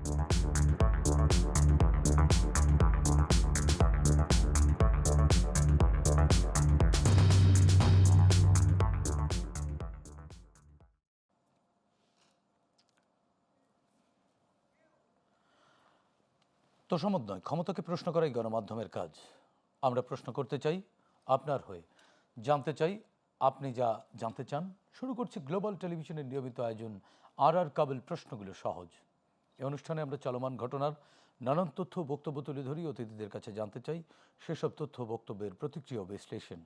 তোষামোদ নয়, ক্ষমতাকে প্রশ্ন করাই গণমাধ্যমের কাজ। আমরা প্রশ্ন করতে চাই আপনার হয়ে, জানতে চাই আপনি যা জানতে চান। শুরু করছি গ্লোবাল টেলিভিশনের নিয়মিত আয়োজন আর কাবিল প্রশ্নগুলো সহজ। এই অনুষ্ঠানে আমরা চলমান ঘটনার নানান তথ্য বক্তব্য তুলে ধরি, অতিথিদের কাছে জানতে চাই সেসব তথ্য বক্তব্যের প্রতিক্রিয়া ও বিশ্লেষণ।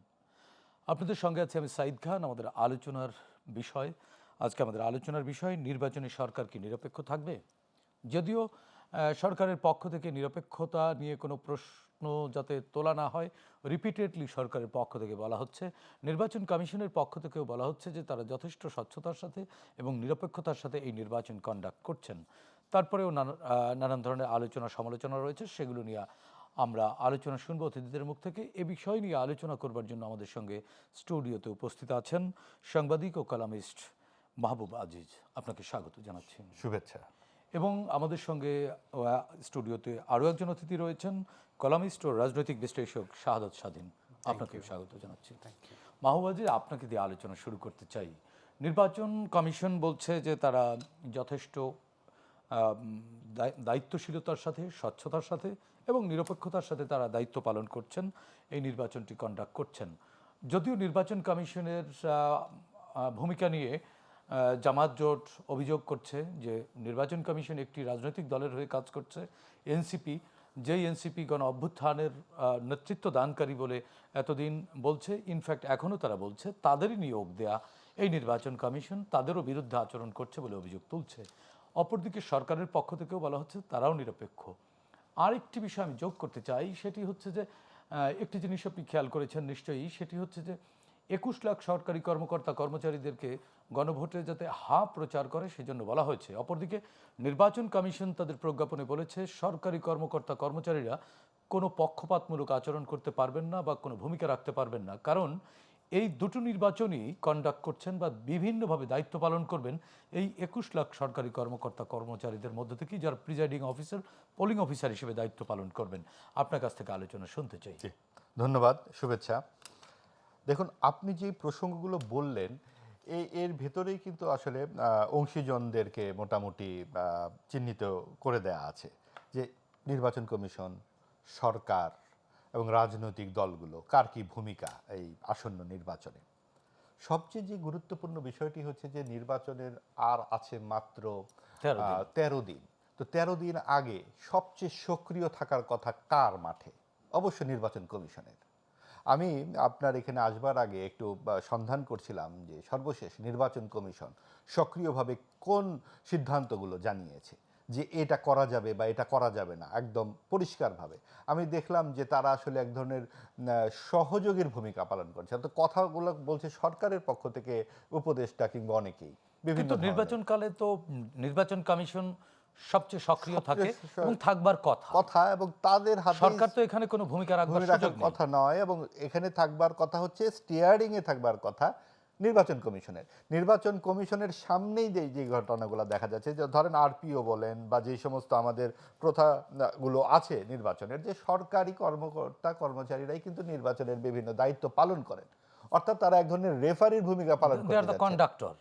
আপনাদের সঙ্গে আছে আমি সাইদ খান। আমাদের আলোচনার বিষয়, আজকে আমাদের আলোচনার বিষয় নির্বাচনী সরকার কি নিরপেক্ষ থাকবে। যদিও সরকারের পক্ষ থেকে নিরপেক্ষতা নিয়ে কোনো প্রশ্ন যাতে তোলা না হয়, রিপিটেডলি সরকারের পক্ষ থেকে বলা হচ্ছে, নির্বাচন কমিশনের পক্ষ থেকেও বলা হচ্ছে যে তারা যথেষ্ট স্বচ্ছতার সাথে এবং নিরপেক্ষতার সাথে এই নির্বাচন কন্ডাক্ট করছেন। তারপরেও নানান ধরনের আলোচনা সমালোচনা রয়েছে, সেগুলো নিয়ে আমরা আলোচনা শুনবো অতিথিদের মুখ থেকে। এ বিষয় নিয়ে আলোচনা করবার জন্য আমাদের সঙ্গে স্টুডিওতে উপস্থিত আছেন সাংবাদিক ও কলামিস্ট মাহবুব আজিজ। আপনাকে স্বাগত জানাচ্ছি। শুভেচ্ছা। এবং আমাদের সঙ্গে স্টুডিওতে আরও একজন অতিথি রয়েছেন, কলামিস্ট ও রাজনৈতিক বিশ্লেষক শাহাদাত স্বাধীন। আপনাকেও স্বাগত জানাচ্ছি। মাহবুব আজিজ, আপনাকে দিয়ে আলোচনা শুরু করতে চাই। নির্বাচন কমিশন বলছে যে তারা যথেষ্ট দায়িত্বশীলতার সাথে, স্বচ্ছতার সাথে এবং নিরপেক্ষতার সাথে তারা দায়িত্ব পালন করছেন, এই নির্বাচনটি কন্ডাক্ট করছেন। যদিও নির্বাচন কমিশনের ভূমিকা নিয়ে জামাত জোট অভিযোগ করছে যে নির্বাচন কমিশন একটি রাজনৈতিক দলের হয়ে কাজ করছে, এনসিপি, যেই এনসিপি গণ অভ্যুত্থানের নেতৃত্ব দানকারী বলে এতদিন বলছে। ইনফ্যাক্ট এখনও তারা বলছে তাদেরই নিয়োগ দেয়া এই নির্বাচন কমিশন তাদেরও বিরুদ্ধে আচরণ করছে বলে অভিযোগ তুলছে। অপরদিকে সরকারের পক্ষ থেকেও বলা হচ্ছে তারাও নিরপেক্ষ। আরেকটি বিষয় আমি যোগ করতে চাই, সেটি হচ্ছে যে একটি জিনিস আপনি খেয়াল করেছেন নিশ্চয়ই, সেটি হচ্ছে যে 21 লাখ সরকারি কর্মকর্তা কর্মচারীদেরকে গণভোটে যাতে প্রচার করে সেজন্য বলা হয়েছে। অপরদিকে নির্বাচন কমিশন তাদের প্রজ্ঞাপনে বলেছে সরকারি কর্মকর্তা কর্মচারীরা কোনো পক্ষপাতমূলক আচরণ করতে পারবেন না বা কোনো ভূমিকা রাখতে পারবেন না, কারণ এই দুটো নির্বাচনই কন্ডাক্ট করছেন বা বিভিন্নভাবে দায়িত্ব পালন করবেন এই 21 লাখ সরকারি কর্মকর্তা কর্মচারীদের মধ্য থেকেই, যারা প্রিজাইডিং অফিসার, পোলিং অফিসার হিসেবে দায়িত্ব পালন করবেন। আপনার কাছ থেকে আলোচনা শুনতে চাই। ধন্যবাদ, শুভেচ্ছা। দেখুন, আপনি যে প্রসঙ্গগুলো বললেন এর ভেতরেই কিন্তু আসলে অংশীজনদেরকে মোটামুটি চিহ্নিত করে দেয়া আছে যে নির্বাচন কমিশন, সরকার এবং রাজনৈতিক দলগুলো কার কী ভূমিকা এই আসন্ন নির্বাচনে। সবচেয়ে যে গুরুত্বপূর্ণ বিষয়টি হচ্ছে যে নির্বাচনের আর আছে মাত্র 13 দিন। তো 13 দিন আগে সবচেয়ে সক্রিয় থাকার কথা কার মাঠে? অবশ্য নির্বাচন কমিশনের। আমি আপনার এখানে আসবার আগে একটু সন্ধান করছিলাম যে সর্বশেষ নির্বাচন কমিশন সক্রিয়ভাবে কোন সিদ্ধান্তগুলো জানিয়েছে যে এটা করা যাবে বা এটা করা যাবে না, একদম পরিষ্কারভাবে। আমি দেখলাম যে তারা আসলে এক ধরনের সহযোগীর ভূমিকা পালন করছে। তো কথাগুলো বলছে সরকারের পক্ষ থেকে উপদেষ্টা কিংবা অনেকেই বিভিন্ন নির্বাচনকালে তো নির্বাচন কমিশন সবচেয়ে সক্রিয় থাকে এবং থাকবার কথা এবং তাদের হাতে সরকার তো এখানে কোনো ভূমিকা রাখার কথা নয়, এবং এখানে থাকবার কথা হচ্ছে স্টিয়ারিং এ থাকবার কথা নির্বাচন কমিশনের। নির্বাচন কমিশনের সামনেই যে ঘটনাগুলো দেখা যাচ্ছে, যে ধরেন আরপিও বলেন বা যে সমস্ত আমাদের প্রথাগুলো আছে নির্বাচনের, যে সরকারি কর্মকর্তা কর্মচারীরাই কিন্তু নির্বাচনের বিভিন্ন দায়িত্ব পালন করেন, অর্থাৎ তারা এক ধরনের রেফারির ভূমিকা পালন করতে কন্ডাক্টর।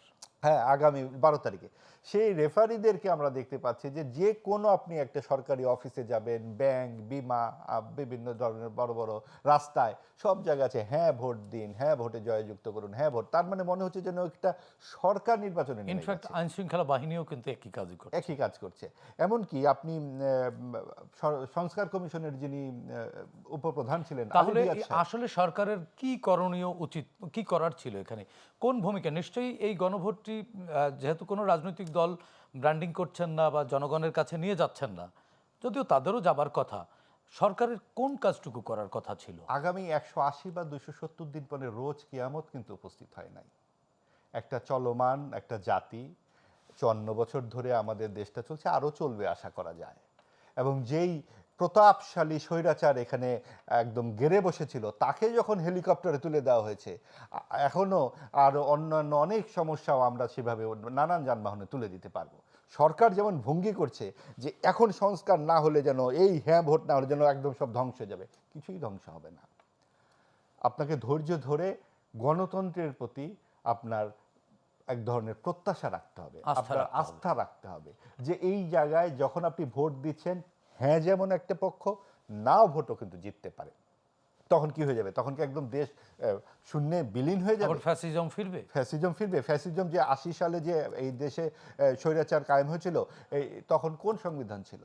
হ্যাঁ, আগামী 12 তারিখে সেই রেফারিদেরকে আমরা দেখতে পাচ্ছি যে কোনো আপনি একটা সরকারি অফিসে যাবেন, ব্যাংক, বিমা, বিভিন্ন ধরনের বড় বড় রাস্তায় সব জায়গায় আছে হ্যাঁ ভোট দিন, হ্যাঁ ভোটে জয়যুক্ত করুন, হ্যাঁ ভোট। তার মানে মনে হচ্ছে যেন একটা সরকার নির্বাচনে ইনফ্যাক্ট আইন শৃঙ্খলা বাহিনীও কিন্তু একই কাজ করছে। এমনকি আপনি সংস্কার কমিশনের যিনি উপপ্রধান ছিলেন, তাহলে আসলে সরকারের কি করণীয় উচিত, কি করার ছিল এখানে, কোন ভূমিকা? নিশ্চয়ই এই গণভোটটি যেহেতু কোনো রাজনৈতিক দল ব্র্যান্ডিং করছেন না বা জনগণের কাছে নিয়ে যাচ্ছেন না, যদিও তাদেরও যাবার কথা, সরকারের কোন কাজটুকু করার কথা ছিল? আগামী 180 বা 270 দিন পরে রোজ কিয়ামত কিন্তু উপস্থিত হয় নাই। একটা চলমান একটা জাতি, 54 বছর ধরে আমাদের দেশটা চলছে, আরও চলবে আশা করা যায়। এবং যেই প্রতাপশালী স্বৈরাচার এখানে একদম গেড়ে বসেছিল, তাকে যখন হেলিকপ্টারে তুলে দেওয়া হয়েছে, এখনও আরও অন্যান্য অনেক সমস্যাও আমরা সেভাবে নানান যানবাহনে তুলে দিতে পারবো। সরকার যেমন ভঙ্গি করছে যে এখন সংস্কার না হলে যেন এই হ্যাঁ ভোট না হলে যেন একদম সব ধ্বংস হয়ে যাবে, কিছুই ধ্বংস হবে না। আপনাকে ধৈর্য ধরে গণতন্ত্রের প্রতি আপনার এক ধরনের প্রত্যাশা রাখতে হবে, আপনার আস্থা রাখতে হবে যে এই জায়গায় যখন আপনি ভোট দিচ্ছেন, হ্যাঁ যেমন একটা পক্ষ, নাও ভোটও কিন্তু জিততে পারে। তখন কি হয়ে যাবে? তখন কি একদম দেশ শূন্যে বিলীন হয়ে যাবে? ফ্যাসিজম ফিরবে। ফ্যাসিজম যে 80 সালে যে এই দেশে স্বৈরাচার কায়েম হয়েছিল, এই তখন কোন সংবিধান ছিল?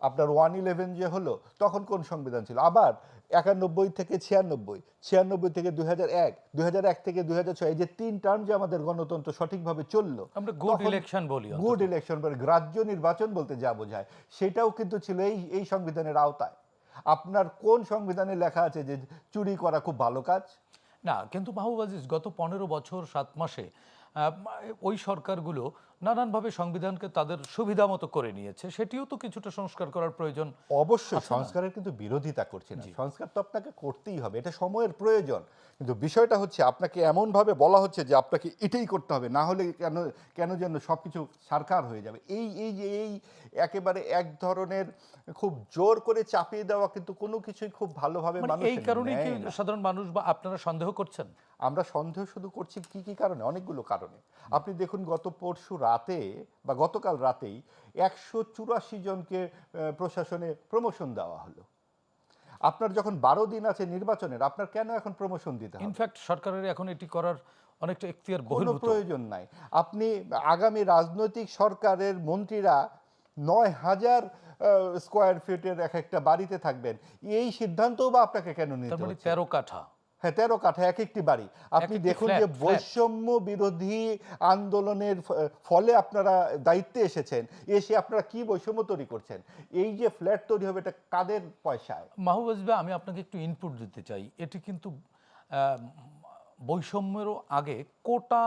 আপনার 111 যে হলো তখন কোন সংবিধান ছিল? আবার 91 থেকে 96, 96 থেকে 2001, 2001 থেকে 2006, এই যে 3 টার্ম যে আমাদের গণতন্ত্র সঠিকভাবে চললো, আমরা গুড ইলেকশন বলি, গুড ইলেকশন বলে গ্রাহ্য নির্বাচন বলতে যা বোঝায়, সেটাও কিন্তু ছিল এই সংবিধানের আওতায়। আপনার কোন সংবিধানে লেখা আছে যে চুরি করা খুব ভালো কাজ? না, কিন্তু মাহবুব আজিজ, গত 15 বছর 7 মাসে ওই সরকারগুলো নানানভাবে সংবিধানকে তাদের সুবিধা মতো করে নিয়েছে, সেটিও তো কিছুটা সংস্কার করার প্রয়োজন। অবশ্যই সংস্কারের কিন্তু বিরোধিতা করছি না, সংস্কার তো আপনাকে করতেই হবে, এটা সময়ের প্রয়োজন। কিন্তু বিষয়টা হচ্ছে আপনাকে এমনভাবে বলা হচ্ছে যে আপনাকে এটাই করতে হবে, না হলে কেন কেন যেন সব কিছু সারকার হয়ে যাবে। এই একেবারে এক ধরনের খুব জোর করে চাপিয়ে দেওয়া কিন্তু কোনো কিছুই খুব ভালোভাবে মানুষ এই কারণেই কি সাধারণ মানুষ বা আপনারা সন্দেহ করছেন? আমরা সন্দেহ শুধু করছি কি কারণে? অনেকগুলো কারণে। আপনি দেখুন গত পরশু রাতে বা গতকাল রাতেই 184 জনকে প্রশাসনে প্রমোশন দেওয়া হলো। আপনার যখন 12 দিন আছে নির্বাচনের, আপনার কেন এখন প্রমোশন দিতে হবে? ইনফ্যাক্ট সরকারের এখন এটি করার অনেকটা এখতিয়ার কোনো বহির্ভূত। প্রয়োজন নাই। আপনি আগামী রাজনৈতিক সরকারের মন্ত্রীরা 9000 স্কোয়ার ফিটের এক একটা বাড়িতে থাকবেন, এই সিদ্ধান্তও বা আপনাকে কেন নিতে তার মানে হচ্ছে? 13 কাঠা। হ্যাঁ, 13 কাঠা এক একটি বাড়ি। আপনি একটি দেখুন ফ্ল্যাট, যে ফ্ল্যাট। বৈষম্য বিরোধী আন্দোলনের ফলে আপনারা দায়িত্বে এসেছেন, এসে আপনারা কি বৈষম্য তৈরি করছেন? এই যে ফ্ল্যাট তৈরি হবে, এটা কাদের পয়সায়? মাহবুব আজিজ ভাই, আমি আপনাকে একটু ইনপুট দিতে চাই। এটি কিন্তু আহ, বৈষম্যেরও আগে কোটা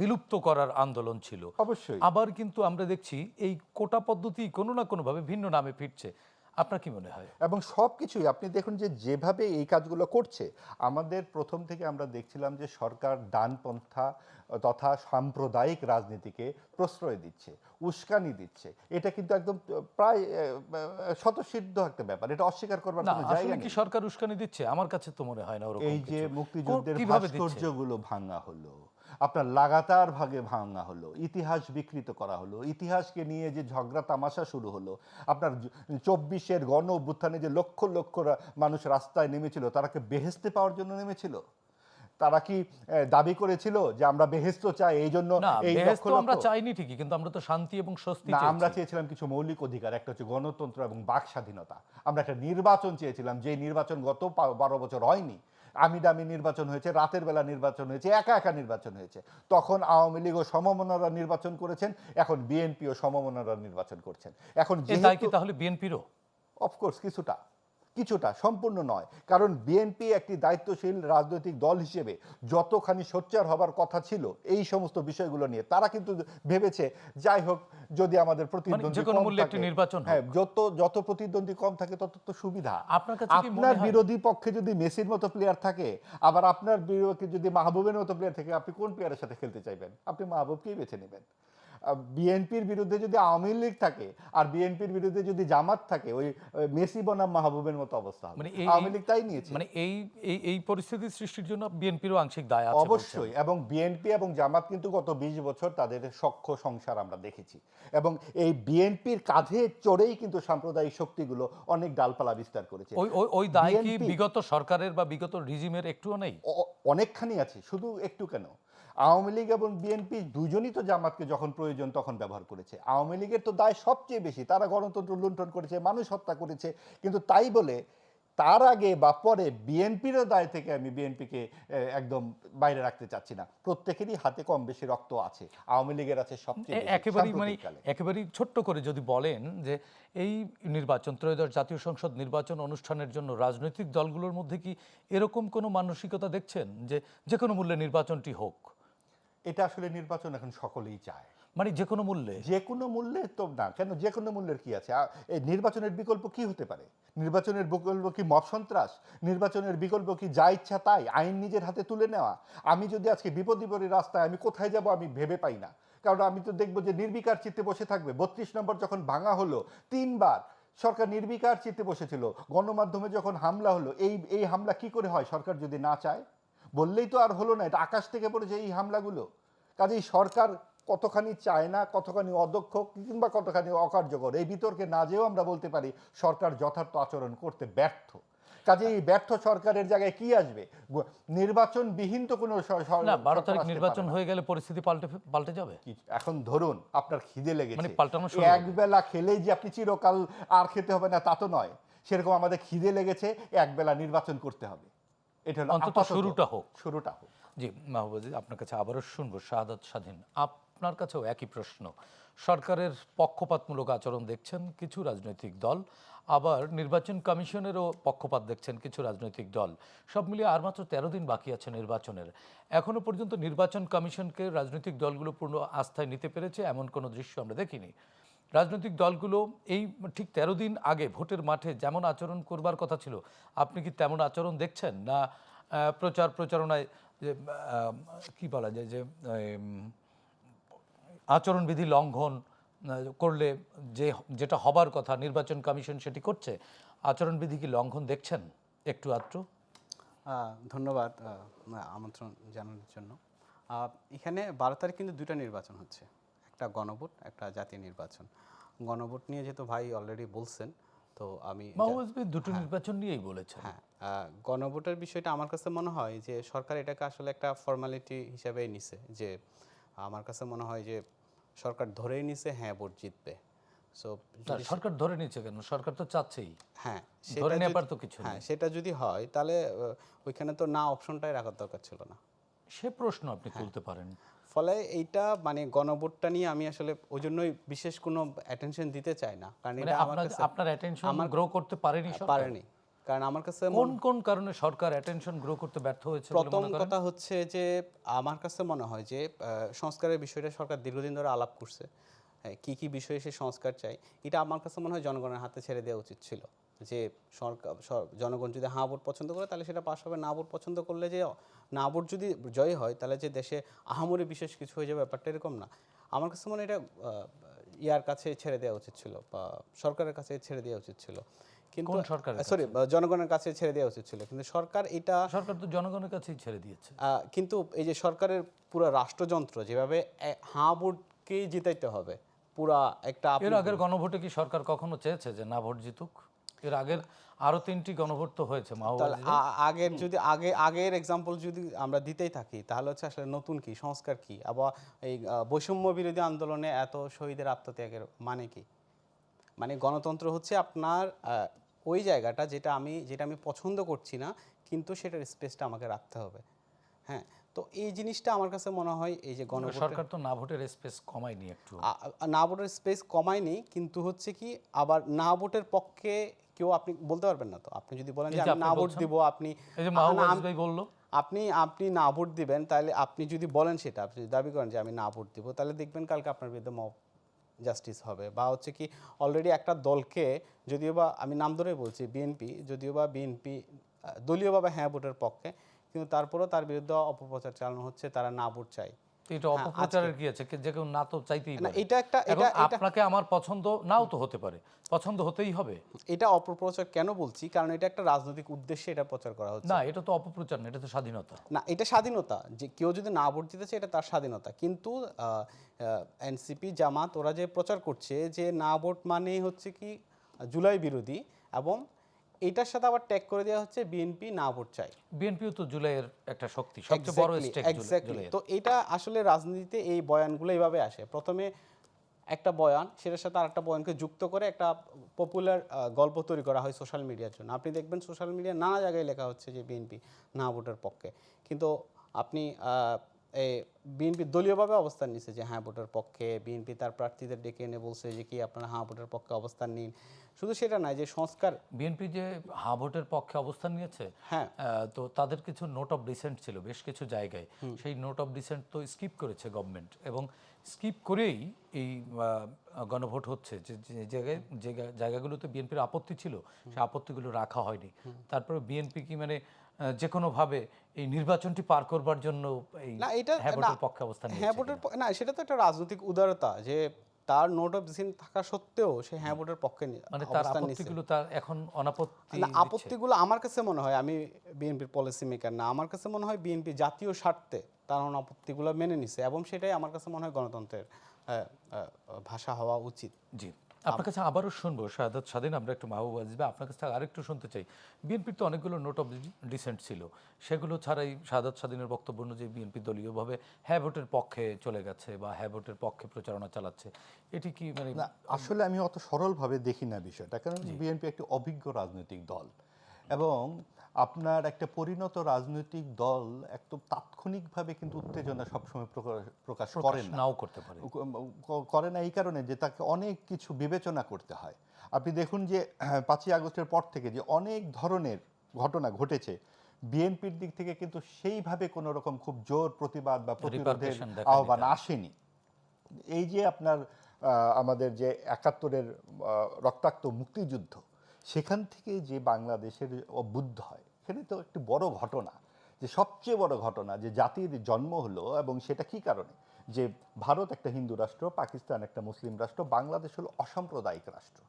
বিলুপ্ত করার আন্দোলন ছিল। অবশ্যই। আবার কিন্তু আমরা দেখছি এই কোটা পদ্ধতি কোনো না কোনোভাবে ভিন্ন নামে ফিরছে। আপনার কি মনে হয়? এবং সব কিছুই আপনি দেখুন যে যেভাবে এই কাজগুলো করছে, আমাদের প্রথম থেকে আমরা দেখছিলাম যে সরকার ডানপন্থা তথা সাম্প্রদায়িক রাজনীতিকে প্রশ্রয় দিচ্ছে, উস্কানি দিচ্ছে। এটা কিন্তু একদম প্রায় স্বতঃসিদ্ধ একটা ব্যাপার, এটা অস্বীকার করবার না, কোনো আসলে জায়গা কি নেই। সরকার উস্কানি দিচ্ছে? আমার কাছে তো মনে হয় না ওরকম এই যে কিছু। মুক্তিযুদ্ধের কিভাবে দিচ্ছে? ভাস্কর্যগুলো ভাঙা হলো, আপনার লাগাতার ভাগে ভাঙা হলো, ইতিহাস বিকৃত করা হলো, ইতিহাসকে নিয়ে যে ঝগড়া তামাশা শুরু হলো, আপনার 24-এর গণ অভ্যুত্থানে যে লক্ষ লক্ষ মানুষ রাস্তায় নেমেছিল, তারা কি বেহেশতে পাওয়ার জন্য নেমেছিল? তারা কি দাবি করেছিল যে আমরা বেহেশত চাই, এই জন্য না, এই বেহেশত লক্ষ আমরা লক্ষ? চাইনি ঠিকই, কিন্তু আমরা তো শান্তি এবং স্বস্তি না, আমরা চেয়েছি। চেয়েছিলাম কিছু মৌলিক অধিকার, একটা হচ্ছে গণতন্ত্র এবং বাক স্বাধীনতা। আমরা একটা নির্বাচন চেয়েছিলাম, যে নির্বাচন গত 12 বছর হয়নি। আমি দামি নির্বাচন হয়েছে, রাতের বেলা নির্বাচন হয়েছে, একা একা নির্বাচন হয়েছে। তখন আওয়ামী লীগ ও সমমনারা নির্বাচন করেছেন, এখন বিএনপি ও সমমনারা নির্বাচন করছেন। এখন এ দায় কি যেহেতু তাহলে বিএনপিরও? অফকোর্স কিছুটা, সম্পূর্ণ নয়। কারণ বিএনপি একটি দায়িত্বশীল রাজনৈতিক দল হিসেবে যতখানি সোচ্চার হবার কথা ছিল এই সমস্ত বিষয়গুলো নিয়ে, তারা কিন্তু ভেবেছে যাই হোক, যদি আমাদের প্রতিদ্বন্দ্বী যে কোনো কম মূল্যে একটি থাকে, নির্বাচন হোক। হ্যাঁ, যত প্রতিদ্বন্দ্বী কম থাকে তত তো সুবিধা। আপনার কাছে কি মনে আপনার হয়? বিরোধী পক্ষে যদি মেসির মতো প্লেয়ার থাকে, আবার আপনার বিরোধী যদি মাহবুবের মতো প্লেয়ার থাকে, আপনি কোন প্লেয়ারের সাথে খেলতে চাইবেন? আপনি মাহবুবকেই বেছে নেবেন। বিএনপির বিরুদ্ধে যদি আওয়ামী লীগ থাকে আর বিএনপির বিরুদ্ধে যদি জামাত থাকে, ওই মেসি বনাম মাহবুবের মতো অবস্থা হবে। আওয়ামী লীগ তাই নিয়েছে। মানে এই পরিস্থিতি সৃষ্টির জন্য বিএনপিরও আংশিক দায় আছে অবশ্যই। এবং বিএনপি এবং জামাত কিন্তু গত 20 বছর তাদের সখ্য সংসার আমরা দেখেছি, এবং এই বিএনপির কাঁধে চড়েই কিন্তু সাম্প্রদায়িক শক্তিগুলো অনেক ডালপালা বিস্তার করেছে। ওই দায় কি BNP বিগত সরকারের বা বিগত রিজিমের একটুও নেই? অনেকখানি আছে, শুধু একটু কেন। আওয়ামী লীগ এবং বিএনপি দুজনই তো জামাতকে যখন প্রয়োজন তখন ব্যবহার করেছে। আওয়ামী লীগের তো দায় সবচেয়ে বেশি, তারা গণতন্ত্র লুণ্ঠন করেছে, মানুষ হত্যা করেছে। কিন্তু তাই বলে তার আগে বা পরে বিএনপিরও দায় থেকে আমি বিএনপিকে একদম বাইরে রাখতে চাচ্ছি না। প্রত্যেকেরই হাতে কম বেশি রক্ত আছে, আওয়ামী লীগের আছে সবচেয়ে বেশি সাম্প্রতিককালে। একেবারেই ছোট্ট করে যদি বলেন যে এই নির্বাচন, ত্রয়োদশ জাতীয় সংসদ নির্বাচন অনুষ্ঠানের জন্য রাজনৈতিক দলগুলোর মধ্যে কি এরকম কোনো মানসিকতা দেখছেন যে কোনো মূল্যে নির্বাচনটি হোক? এটা আসলে নির্বাচন এখন সকলেই চায়, মানে যে কোনো মূল্যে? যে কোনো মূল্যে তো না, কেন যে কোনো মূল্যের কি আছে? এই নির্বাচনের বিকল্প কি হতে পারে? নির্বাচনের বিকল্প কি মব সন্ত্রাস? নির্বাচনের বিকল্প কি যা ইচ্ছা তাই, আইন নিজের হাতে তুলে নেওয়া? আমি যদি আজকে বিপদে পড়ি রাস্তায়, আমি কোথায় যাব আমি ভেবে পাই না। কারণ আমি তো দেখবো যে নির্বিকার চিত্তে বসে থাকবে। ৩২ নম্বর যখন ভাঙা হলো ৩ বার সরকার নির্বিকার চিত্তে বসেছিল। গণমাধ্যমে যখন হামলা হলো, এই হামলা কি করে হয় সরকার যদি না চায়? বললেই তো আর হলো না, এটা আকাশ থেকে পড়েছে এই হামলাগুলো। কাজেই সরকার কতখানি চায় না, কতখানি অদক্ষ কিংবা কতখানি অকার্যকর, এই বিতর্কে না যেও আমরা বলতে পারি সরকার যথার্থ আচরণ করতে ব্যর্থ। কাজে এই ব্যর্থ সরকারের জায়গায় কি আসবে? নির্বাচনবিহীন তো কোনো না, ১২ সরকার তারিখ আসতে নির্বাচন পারে না। হয়ে গেলে পরিস্থিতি পাল্টে যাবে। এখন ধরুন আপনার খিদে মানে লেগেছে, পাল্টানো শুরু এক হবে। বেলা খেলেই যে আপনি চিরকাল আর খেতে হবে না তা তো নয়। সেরকম আমাদের খিদে লেগেছে, এক বেলা নির্বাচন করতে হবে। এটা হলো অন্তত আপাতত শুরুটা হোক। শুরুটা হোক। জি, মাহবুব, আপনার কাছে আবারও শুনবো শাহাদাত স্বাধীন, আপনার কাছেও একই প্রশ্ন। সরকারের পক্ষপাতমূলক আচরণ দেখছেন কিছু রাজনৈতিক দল, আবার নির্বাচন কমিশনেরও পক্ষপাত দেখছেন কিছু রাজনৈতিক দল। সব মিলিয়ে আর মাত্র ১৩ দিন বাকি আছে নির্বাচনের। এখনো পর্যন্ত নির্বাচন কমিশনকে রাজনৈতিক দলগুলো পূর্ণ আস্থায় নিতে পেরেছে এমন কোনো দৃশ্য আমরা দেখিনি। রাজনৈতিক দলগুলো এই ঠিক ১৩ দিন আগে ভোটের মাঠে যেমন আচরণ করবার কথা ছিল, আপনি কি তেমন আচরণ দেখছেন? না প্রচারণায় যে কি বলা যায় যে আচরণবিধি লঙ্ঘন করলে যেটা হবার কথা নির্বাচন কমিশন সেটি করছে, আচরণবিধি কি লঙ্ঘন দেখছেন একটু আধটু? ধন্যবাদ আমন্ত্রণ জানানোর জন্য। এখানে ১২ তারিখ কিন্তু দুইটা নির্বাচন হচ্ছে, একটা গণভোট, একটা জাতীয় নির্বাচন। গণভোট নিয়ে যেহেতু ভাই অলরেডি বলছেন, তো আমি মাহবুব দুটো নির্বাচন নিয়েই বলেছেন। হ্যাঁ, গণভোটের বিষয়টা আমার কাছে মনে হয় যে সরকার এটাকে আসলে একটা ফর্মালিটি হিসাবেই নিছে। যে আমার কাছে মনে হয় যে সরকার ধরেই নিছে হ্যাঁ ভোট জিতবে। সো না, সরকার ধরে নিচ্ছে কেন? সরকার তো চাচ্ছেই। হ্যাঁ, ধরে নেবার তো কিছু হ্যাঁ নেই। সেটা যদি হয় তাহলে ওইখানে তো না অপশনটাই রাখার দরকার ছিল না। সে প্রশ্ন আপনি তুলতে পারেন। ফলে এইটা মানে গণভোটটা নিয়ে আমি আসলে ওই জন্যই বিশেষ কোনো অ্যাটেনশন দিতে চাই না, কারণ মানে এটা আমার কাছে আপনার অ্যাটেনশন গ্রো করতে পারেনি সরকার? পারেনি। কারণ আমার কাছে কোন কোন কারণে সরকার অ্যাটেনশন গ্রো করতে ব্যর্থ হয়েছে বলে প্রথম মনে করেন? কথা হচ্ছে যে আমার কাছে মনে হয় যে সংস্কারের বিষয়টা সরকার দীর্ঘদিন ধরে আলাপ করছে। কি কি বিষয়ে সে সংস্কার চাই, এটা আমার কাছে মনে হয় জনগণের হাতে ছেড়ে দেওয়া উচিত ছিল। যে সরকার জনগণ যদি হ্যাঁ ভোট পছন্দ করে তাহলে সেটা পাস হবে, না ভোট পছন্দ করলে যে না ভোট যদি জয় হয় তাহলে যে দেশে আহামরি বিশেষ কিছু হয়ে যাবে, ব্যাপারটা এরকম না। আমার কাছে মনে হয় এটা ইয়ার কাছে ছেড়ে দেওয়া উচিত ছিল, বা সরকারের কাছে ছেড়ে দেওয়া উচিত ছিল। কিন্তু কোন সরকারের সরি, জনগণের কাছে ছেড়ে দেওয়া উচিত ছিল, কিন্তু সরকার এটা সরকার তো জনগণের কাছেই ছেড়ে দিয়েছে। কিন্তু এই যে সরকারের পুরো রাষ্ট্রযন্ত্র যেভাবে হাঁ ভোটকেই জিতাইতে হবে, পুরা একটা এর আগের গণভোটে কি সরকার কখনো চেয়েছে যে না ভোট জিতুক? এর আগের আরো 3টি গণভোট তো হয়েছে তাহলে মাহবুব। আগের যদি আগের এক্সাম্পল যদি আমরা দিতেই থাকি তাহলে হচ্ছে আসলে নতুন কি সংস্কার কি, আবার এই বৈষম্য বিরোধী আন্দোলনে এত শহীদের আত্মত্যাগের মানে কি? মানে গণতন্ত্র হচ্ছে আপনার ওই জায়গাটা যেটা আমি পছন্দ করছি না, কিন্তু সেটার স্পেসটা আমাকে রাখতে হবে। হ্যাঁ, তো এই জিনিসটা আমার কাছে মনে হয় এই যে সরকার তো না ভোটের স্পেস কমায়নি একটু। না ভোটের স্পেস কমায়নি, কিন্তু হচ্ছে কি আবার না ভোটের পক্ষে কেউ আপনি বলতে পারবেন না। তো আপনি যদি বলেন এই যে যে আমি আপনি না ভোট বলছেন, দিব, আপনি এই যে মাহবুব ভাই বললো, আপনি না ভোট দিবেন, তাহলে আপনি যদি বলেন সেটা, আপনি যদি দাবি করেন যে আমি না ভোট দিব, তাহলে দেখবেন কালকে আপনার বিরুদ্ধে মব জাস্টিস হবে। বা হচ্ছে কি অলরেডি একটা দলকে, যদিও বা আমি নাম ধরে বলছি বিএনপি, যদিও বা বিএনপি দলীয়ভাবে হ্যাঁ ভোটের পক্ষে, কিন্তু তারপরেও তার বিরুদ্ধে অপপ্রচার চালানো হচ্ছে, তারা না ভোট চায়। এটা অপপ্রচারের কি আছে? যে কেউ না তো চাইতেই না, পারে। এটা একটা এখন আপনাকে আমার পছন্দ নাও তো হতে পারে, পছন্দ হতেই হবে। এটা অপপ্রচার কেন বলছি, কারণ এটা একটা রাজনৈতিক উদ্দেশ্যে এটা প্রচার করা হচ্ছে। না, এটা তো অপপ্রচার না, এটা তো স্বাধীনতা। না, এটা স্বাধীনতা, যে কেউ যদি না ভোট দিতে চায় এটা তার স্বাধীনতা, কিন্তু এনসিপি জামাত ওরা যে প্রচার করছে যে না ভোট মানে হচ্ছে কি জুলাই বিরোধী, এবং এটার সাথে আবার ট্যাগ করে দেওয়া হচ্ছে বিএনপি না ভোট চায়। বিএনপিও তো জুলাইয়ের একটা শক্তি, সবচেয়ে বড় স্টেক এক্স্যাক্টলি। তো এটা আসলে রাজনীতিতে এই বয়ানগুলো এইভাবে আসে, প্রথমে একটা বয়ান, সেটার সাথে আরেকটা বয়ানকে যুক্ত করে একটা পপুলার গল্প তৈরি করা হয় সোশ্যাল মিডিয়ার জন্য। আপনি দেখবেন সোশ্যাল মিডিয়া নানা জায়গায় লেখা হচ্ছে যে বিএনপি না ভোটের পক্ষে, কিন্তু আপনি বিএনপি দলীয়ভাবে অবস্থান নিচ্ছে যে হ্যাঁ ভোটের পক্ষে। বিএনপি তার প্রার্থীদের ডেকে এনে বলছে যে কি আপনারা হ্যাঁ ভোটের পক্ষে অবস্থান নিন। শুধু সেটা নয়, যে সংস্কার, বিএনপি যে হা ভোটের পক্ষে অবস্থান নিয়েছে, হ্যাঁ, তো তাদের কিছু নোট অফ ডিসেন্ট ছিল বেশ কিছু জায়গায়, সেই নোট অফ ডিসেন্ট তো স্কিপ করেছে গভর্নমেন্ট, এবং স্কিপ করেই এই গণভোট হচ্ছে। যে জায়গায় যে জায়গাগুলোতে বিএনপির আপত্তি ছিল সেই আপত্তিগুলো রাখা হয়নি। তারপরে বিএনপি কি মানে যে কোনোভাবে এই নির্বাচনটি পার করবার জন্য এই না এটা হ্যাঁ না ভোটের পক্ষে অবস্থান হ্যাঁ নিয়েছে ভোটের কিনা? না সেটা তো একটা রাজনৈতিক উদারতা যে তার নোট অফ ডিসেন্ট থাকা সত্ত্বেও সে হ্যাঁ ভোটের পক্ষে মানে তার অবস্থান নিচ্ছে। আপত্তিগুলো তার এখন অনাপত্তি না দিচ্ছে। আপত্তিগুলো আমার কাছে মনে হয়, আমি বিএনপির পলিসি মেকার না, আমার কাছে মনে হয় বিএনপি জাতীয় স্বার্থে তার আপত্তিগুলো মেনে নিছে এবং সেটাই আমার কাছে মনে হয় গণতন্ত্রের ভাষা হওয়া উচিত। জি, আপনার কাছে আবারও শুনবো শাহাদাত স্বাধীন, আমরা একটু মাহবুব আসবে আপনার কাছে আরেকটু শুনতে চাই। বিএনপির তো অনেকগুলো নোট অফ ডিসেন্ট ছিল, সেগুলো ছাড়াই শাহাদাত স্বাধীনের বক্তব্য অনুযায়ী বিএনপি দলীয়ভাবে হ্যাঁ ভোটের পক্ষে চলে গেছে বা হ্যাঁ ভোটের পক্ষে প্রচারণা চালাচ্ছে, এটি কি মানে না আসলে আমি অত সরলভাবে দেখি না বিষয়টা, কারণ বিএনপি একটি অভিজ্ঞ রাজনৈতিক দল এবং আপনার একটা পরিণত রাজনৈতিক দল একদম তাৎক্ষণিকভাবে কিন্তু উত্তেজনা সবসময় প্রকাশ করে না, নাও করতে পারে। করে না এই কারণে যে তাকে অনেক কিছু বিবেচনা করতে হয়। আপনি দেখুন যে 5ই আগস্টের পর থেকে যে অনেক ধরনের ঘটনা ঘটেছে, বিএনপির দিক থেকে কিন্তু সেইভাবে কোনো রকম খুব জোর প্রতিবাদ বা প্রতিরোধের Repercussion দেখায়নি আহ্বান তারা। আসেনি। এই যে আপনার আমাদের যে 71-এর রক্তাক্ত মুক্তিযুদ্ধ, সেখান থেকে যে বাংলাদেশের অভ্যুদয় হয়, এখানে তো একটি বড় ঘটনা, যে সবচেয়ে বড় ঘটনা যে জাতির জন্ম হলো, এবং সেটা কি কারণে, যে ভারত একটা হিন্দু রাষ্ট্র, পাকিস্তান একটা মুসলিম রাষ্ট্র, বাংলাদেশ হলো অসাম্প্রদায়িক রাষ্ট্র,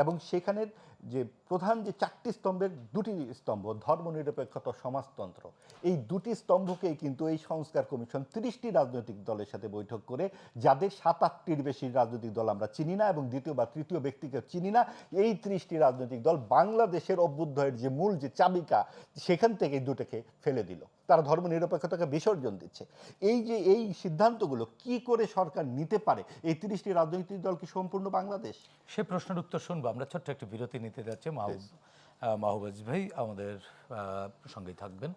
এবং সেখানের যে প্রধান যে 4টি স্তম্ভের 2টি স্তম্ভ, ধর্মনিরপেক্ষতা, সমাজতন্ত্র, এই 2টি স্তম্ভকেই কিন্তু এই সংস্কার কমিশন 30টি রাজনৈতিক দলের সাথে বৈঠক করে, যাদের 7-8টির বেশি রাজনৈতিক দল আমরা চিনি না এবং দ্বিতীয় বা তৃতীয় ব্যক্তিকে চিনি না, এই 30টি রাজনৈতিক দল বাংলাদেশের অভ্যুদয়ের যে মূল যে চাবিকা, সেখান থেকে দুটোকে ফেলে দিল, তারা ধর্মনিরপেক্ষতাকে বিসর্জন দিচ্ছে। এই যে এই সিদ্ধান্তগুলো কি করে সরকার নিতে পারে? এই 30টি রাজনৈতিক দল কি সম্পূর্ণ বাংলাদেশ? সে প্রশ্নের উত্তর শুনবো আমরা, ছোট্ট একটি বিরতি নিতে যাচ্ছে। মাহবুব ভাই আমাদের সঙ্গেই থাকবেন।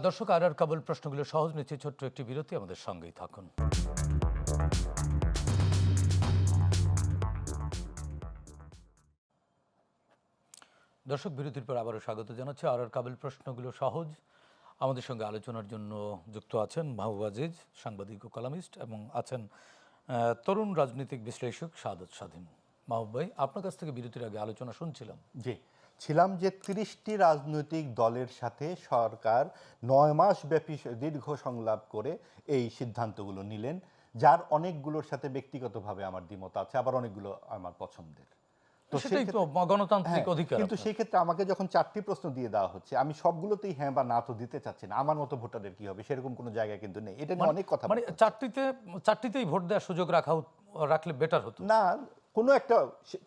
দর্শক, আর কাবুল প্রশ্নগুলো সহজ নিচ্ছে, ছোট্ট একটি বিরতি, আমাদের সঙ্গেই থাকুন। দর্শক, বিরতির পর আবারও স্বাগত জানাচ্ছি। আর কাবুল প্রশ্নগুলো সহজ, আমাদের সঙ্গে আলোচনার জন্য যুক্ত আছেন মাহবুব আজিজ, সাংবাদিক ও কলামিস্ট, এবং আছেন তরুণ রাজনৈতিক বিশ্লেষক শাহাদাত স্বাধীন। মাহবুব ভাই, আপনার কাছ থেকে বিরতির আগে আলোচনা শুনছিলাম। জি, ছিলাম যে 30টি রাজনৈতিক দলের সাথে সরকার 9 মাস ব্যাপী দীর্ঘ সংলাপ করে এই সিদ্ধান্তগুলো নিলেন, যার অনেকগুলোর সাথে ব্যক্তিগতভাবে আমার দ্বিমত আছে, আবার অনেকগুলো আমার পছন্দের। তো সেটাই তো গণতান্ত্রিক হ্যাঁ, অধিকার। কিন্তু সেই ক্ষেত্রে আমাকে যখন 4টি প্রশ্ন দিয়ে দেওয়া হচ্ছে, আমি সবগুলোতেই হ্যাঁ বা না তো দিতে চাচ্ছি না। আমার মতো ভোটারের কি হবে সেরকম কোনো জায়গা কিন্তু নেই। এটা নিয়ে অনেক কথা মানে চারটিতেই ভোট দেওয়ার সুযোগ রাখলে বেটার হতো। না,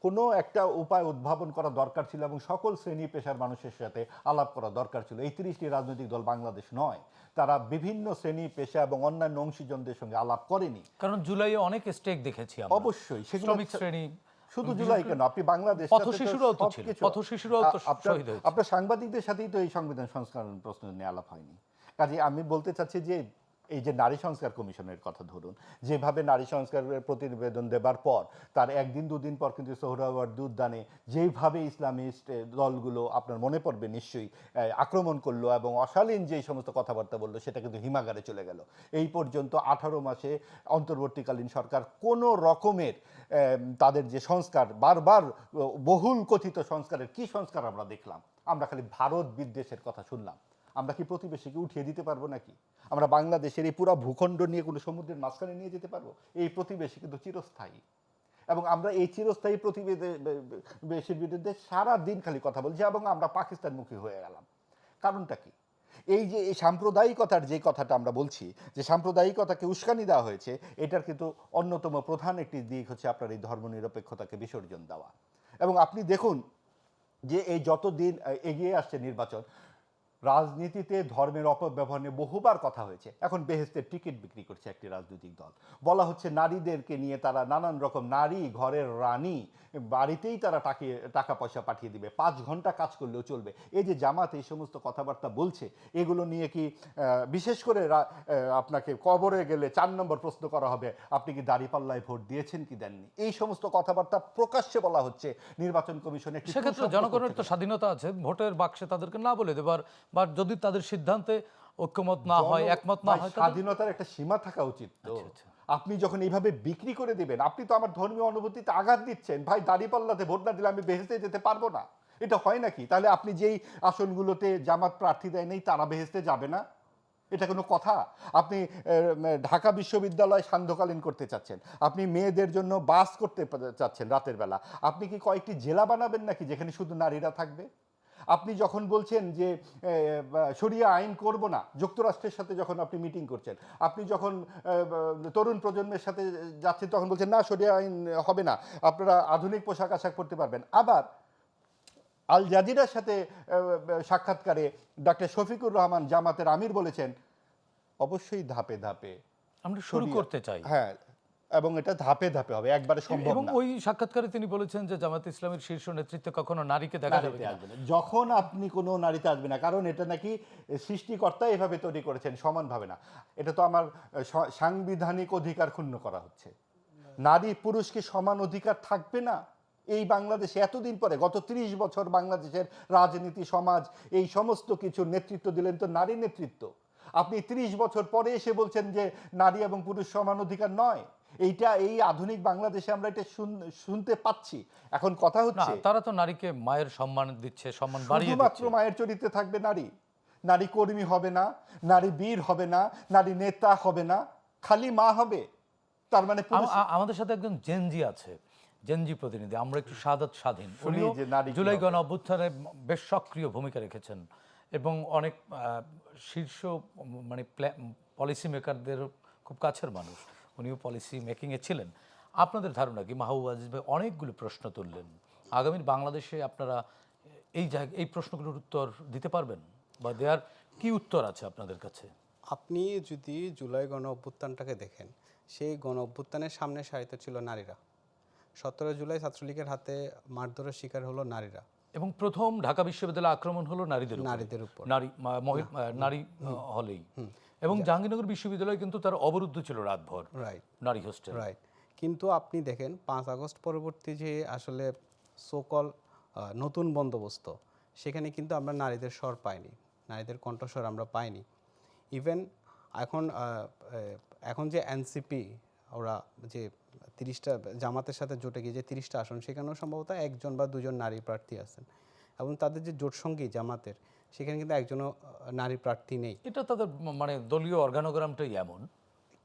কোনো একটা উপায় উদ্ভাবন করা দরকার ছিল এবং সকল শ্রেণী পেশার মানুষের সাথে আলাপ করা দরকার ছিল। এই 30টি রাজনৈতিক দল বাংলাদেশ নয়, তারা বিভিন্ন শ্রেণী পেশা এবং অন্যান্য অংশীজনদের সঙ্গে আলাপ করেনি। কারণ জুলাইয়ে অনেক স্টেক দেখেছি আমরা। অবশ্যই সেগুলো শ্রমিক শ্রেণী, শুধু জুলাই কেন, আপনি বাংলাদেশ পথশিশুরাও তো ছিল, পথশিশুরাও তো শহীদ হয়েছে। আপনার সাংবাদিকদের সাথেই তো এই সংবিধান সংস্কার প্রশ্ন নিয়ে আলাপ হয়নি। কাজে আমি বলতে চাচ্ছি যে এই যে নারী সংস্কার কমিশনের কথা ধরুন, যেভাবে নারী সংস্কারের প্রতিবেদন দেবার পর তার 1-2 দিন পর কিন্তু সোহরাওয়ার্দী উদ্যানে যেভাবে ইসলামিস্ট দলগুলো, আপনার মনে পড়বে নিশ্চয়ই, আক্রমণ করলো এবং অশালীন যে সমস্ত কথাবার্তা বললো, সেটা কিন্তু হিমাগারে চলে গেল। এই পর্যন্ত 18 মাসে অন্তর্বর্তীকালীন সরকার কোনো রকমের তাদের যে সংস্কার, বারবার বহুল কথিত সংস্কারের কি সংস্কার আমরা দেখলাম? আমরা খালি ভারত বিদ্বেষের কথা শুনলাম। আমরা কি প্রতিবেশীকে উঠিয়ে দিতে পারবো নাকি? আমরা বাংলাদেশের এই পুরো ভূখণ্ড নিয়ে কোনো সমুদ্রের মাঝখানে নিয়ে যেতে পারবো? এই প্রতিবেশী কিন্তু চিরস্থায়ী, এবং আমরা এই চিরস্থায়ী প্রতিবেশীর বিরুদ্ধে সারা দিন খালি কথা বলছি এবং আমরা পাকিস্তানমুখী হয়ে গেলাম। কারণটা কি? এই যে এই সাম্প্রদায়িকতার যে কথাটা আমরা বলছি, যে সাম্প্রদায়িকতাকে উস্কানি দেওয়া হয়েছে, এটার কিন্তু অন্যতম প্রধান একটি দিক হচ্ছে আপনার এই ধর্মনিরপেক্ষতাকে বিসর্জন দেওয়া। এবং আপনি দেখুন যে এই যতদিন এগিয়ে আসছে নির্বাচন, রাজনীতিতে ধর্মের অপব্যবহার নিয়ে বহুবার কথা হয়েছে। এখন বেহেশতের টিকিট বিক্রি করছে একটি রাজনৈতিক দল, বলা হচ্ছে নারীদেরকে নিয়ে তারা নানান রকম, নারী ঘরের রানী, বাড়িতেই তারা টাকা পয়সা পাঠিয়ে দিবে, 5 ঘন্টা কাজ করলেও চলবে। এই যে জামাত এই সমস্ত কথাবার্তা বলছে, এগুলো নিয়ে কি বিশেষ করে আপনাকে কবরে গেলে 4 নম্বর প্রশ্ন করা হবে, আপনি কি দাঁড়িপাল্লায় ভোট দিয়েছেন কি দেননি? এই সমস্ত কথাবার্তা প্রকাশ্যে বলা হচ্ছে নির্বাচন কমিশনের। সেক্ষেত্রে জনগণের তো স্বাধীনতা আছে ভোটের বাক্সে তাদেরকে না বলে দেবার, বা যদি তাদের সিদ্ধান্তে ঐক্যমত না হয়, একমত না হয়, স্বাধীনতার একটা সীমা থাকা উচিত তো। আপনি যখন এইভাবে বিক্রি করে দিবেন, আপনি তো আমার ধর্মীয় অনুভূতিতে আঘাত দিচ্ছেন। ভাই, দাঁড়িপাল্লাতে ভোট না দিলে আমি বেহেশতে যেতে পারবো না। এটা হয় নাকি? তাহলে আপনি যেই আসনগুলোতে জামাত প্রার্থী দেয় নেই তারা বেহেশতে যাবে না? এটা কোনো কথা? আপনি ঢাকা বিশ্ববিদ্যালয় সান্ধ্যকালীন করতে চাচ্ছেন, আপনি মেয়েদের জন্য বাস করতে চাচ্ছেন রাতের বেলা, আপনি কি কয়েকটি জেলা বানাবেন নাকি যেখানে শুধু নারীরা থাকবে? আপনি যখন বলছেন যে শরিয়া আইন করব না, যুক্তরাষ্ট্রের সাথে যখন আপনি মিটিং করছেন, আপনি যখন তরুণ প্রজন্মের সাথে যাচ্ছেন তখন বলছেন না শরিয়া আইন হবে না, আপনারা আধুনিক পোশাক আশাক পরতে পারবেন। আবার আল জাজিরার সাথে সাক্ষাৎকারে ডক্টর শফিকুর রহমান জামাতের আমির বলেছেন অবশ্যই ধাপে ধাপে আমরা শুরু করতে চাই। হ্যাঁ, এবং এটা ধাপে ধাপে হবে, একবারে সম্ভব এবং না। ওই সাক্ষাৎকারে তিনি বলেছেন যে জামাত ইসলামের শীর্ষ নেতৃত্বে কখনো নারীকে দেখা যাবে নারীতে না। আসবে না। যখন আপনি কোনো নারীতে আসবে না, কারণ এটা নাকি সৃষ্টিকর্তা এভাবে তৈরি করেছেন, সমানভাবে না। এটা তো আমার সাংবিধানিক অধিকার ক্ষুণ্ণ করা হচ্ছে। নারী পুরুষকে সমান অধিকার থাকবে না এই বাংলাদেশে? এতদিন পরে গত 30 বছর বাংলাদেশের রাজনীতি, সমাজ, এই সমস্ত কিছুর নেতৃত্ব দিলেন তো নারী নেতৃত্ব। আপনি 30 বছর পরে এসে বলছেন যে নারী এবং পুরুষ সমান অধিকার নয়। এইটা এই আধুনিক বাংলাদেশে আমরা এটা শুনতে পাচ্ছি। এখন কথা না, হচ্ছে তারা তো নারীকে মায়ের সম্মান দিচ্ছে, সম্মান বাড়িয়ে শুধুমাত্র দিচ্ছে। মায়ের চরিত্রে থাকবে নারী, নারী কর্মী হবে না, নারী বীর হবে না, নারী নেতা হবে না, খালি মা হবে। তার মানে আমাদের সাথে একজন জেনজি আছে, জেনজি প্রতিনিধি, আমরা একটু স্বাধীন। শুনি উনিও যে নারী কি জুলাই হবে। গণ অভ্যুত্থানে বেশ সক্রিয় ভূমিকা রেখেছেন এবং অনেক শীর্ষ মানে পলিসি মেকারদের খুব কাছের মানুষ, উনিও পলিসি মেকিংয়ে ছিলেন। আপনাদের ধারণা কি? মাহবুব আজিজ ভাই অনেকগুলো প্রশ্ন তুললেন, আগামীর বাংলাদেশে আপনারা এই প্রশ্নগুলোর উত্তর দিতে পারবেন বা দেওয়ার কি উত্তর আছে আপনাদের কাছে? আপনি যদি জুলাই গণ অভ্যুত্থানটাকে দেখেন, সেই গণ অভ্যুত্থানের সামনে সারিতে ছিল নারীরা। 17 জুলাই ছাত্রলীগের হাতে মারধরের শিকার হলো নারীরা এবং প্রথম ঢাকা বিশ্ববিদ্যালয় আক্রমণ হলো নারীদের উপর, নারী হলেই। এবং জাহাঙ্গীরনগর বিশ্ববিদ্যালয় কিন্তু তার অবরুদ্ধ ছিল রাতভর, রাইট নারী হোস্টেল। রাইট। কিন্তু আপনি দেখেন 5 আগস্ট পরবর্তী যে আসলে সোকল নতুন বন্দোবস্ত, সেখানে কিন্তু আমরা নারীদের স্বর পাইনি, নারীদের কণ্ঠস্বর আমরা পাইনি। ইভেন এখন যে এনসিপি ওরা যে 30টা জামাতের সাথে জোটে গিয়ে যে 30টা আসন, সেখানেও সম্ভবত 1জন বা 2জন নারী প্রার্থী আছেন, এবং তাদের যে জোট সঙ্গী জামাতের, সেখানে কিন্তু একজনও নারী প্রার্থী নেই। এটা তাদের মানে দলীয় অর্গানোগ্রামটাই এমন।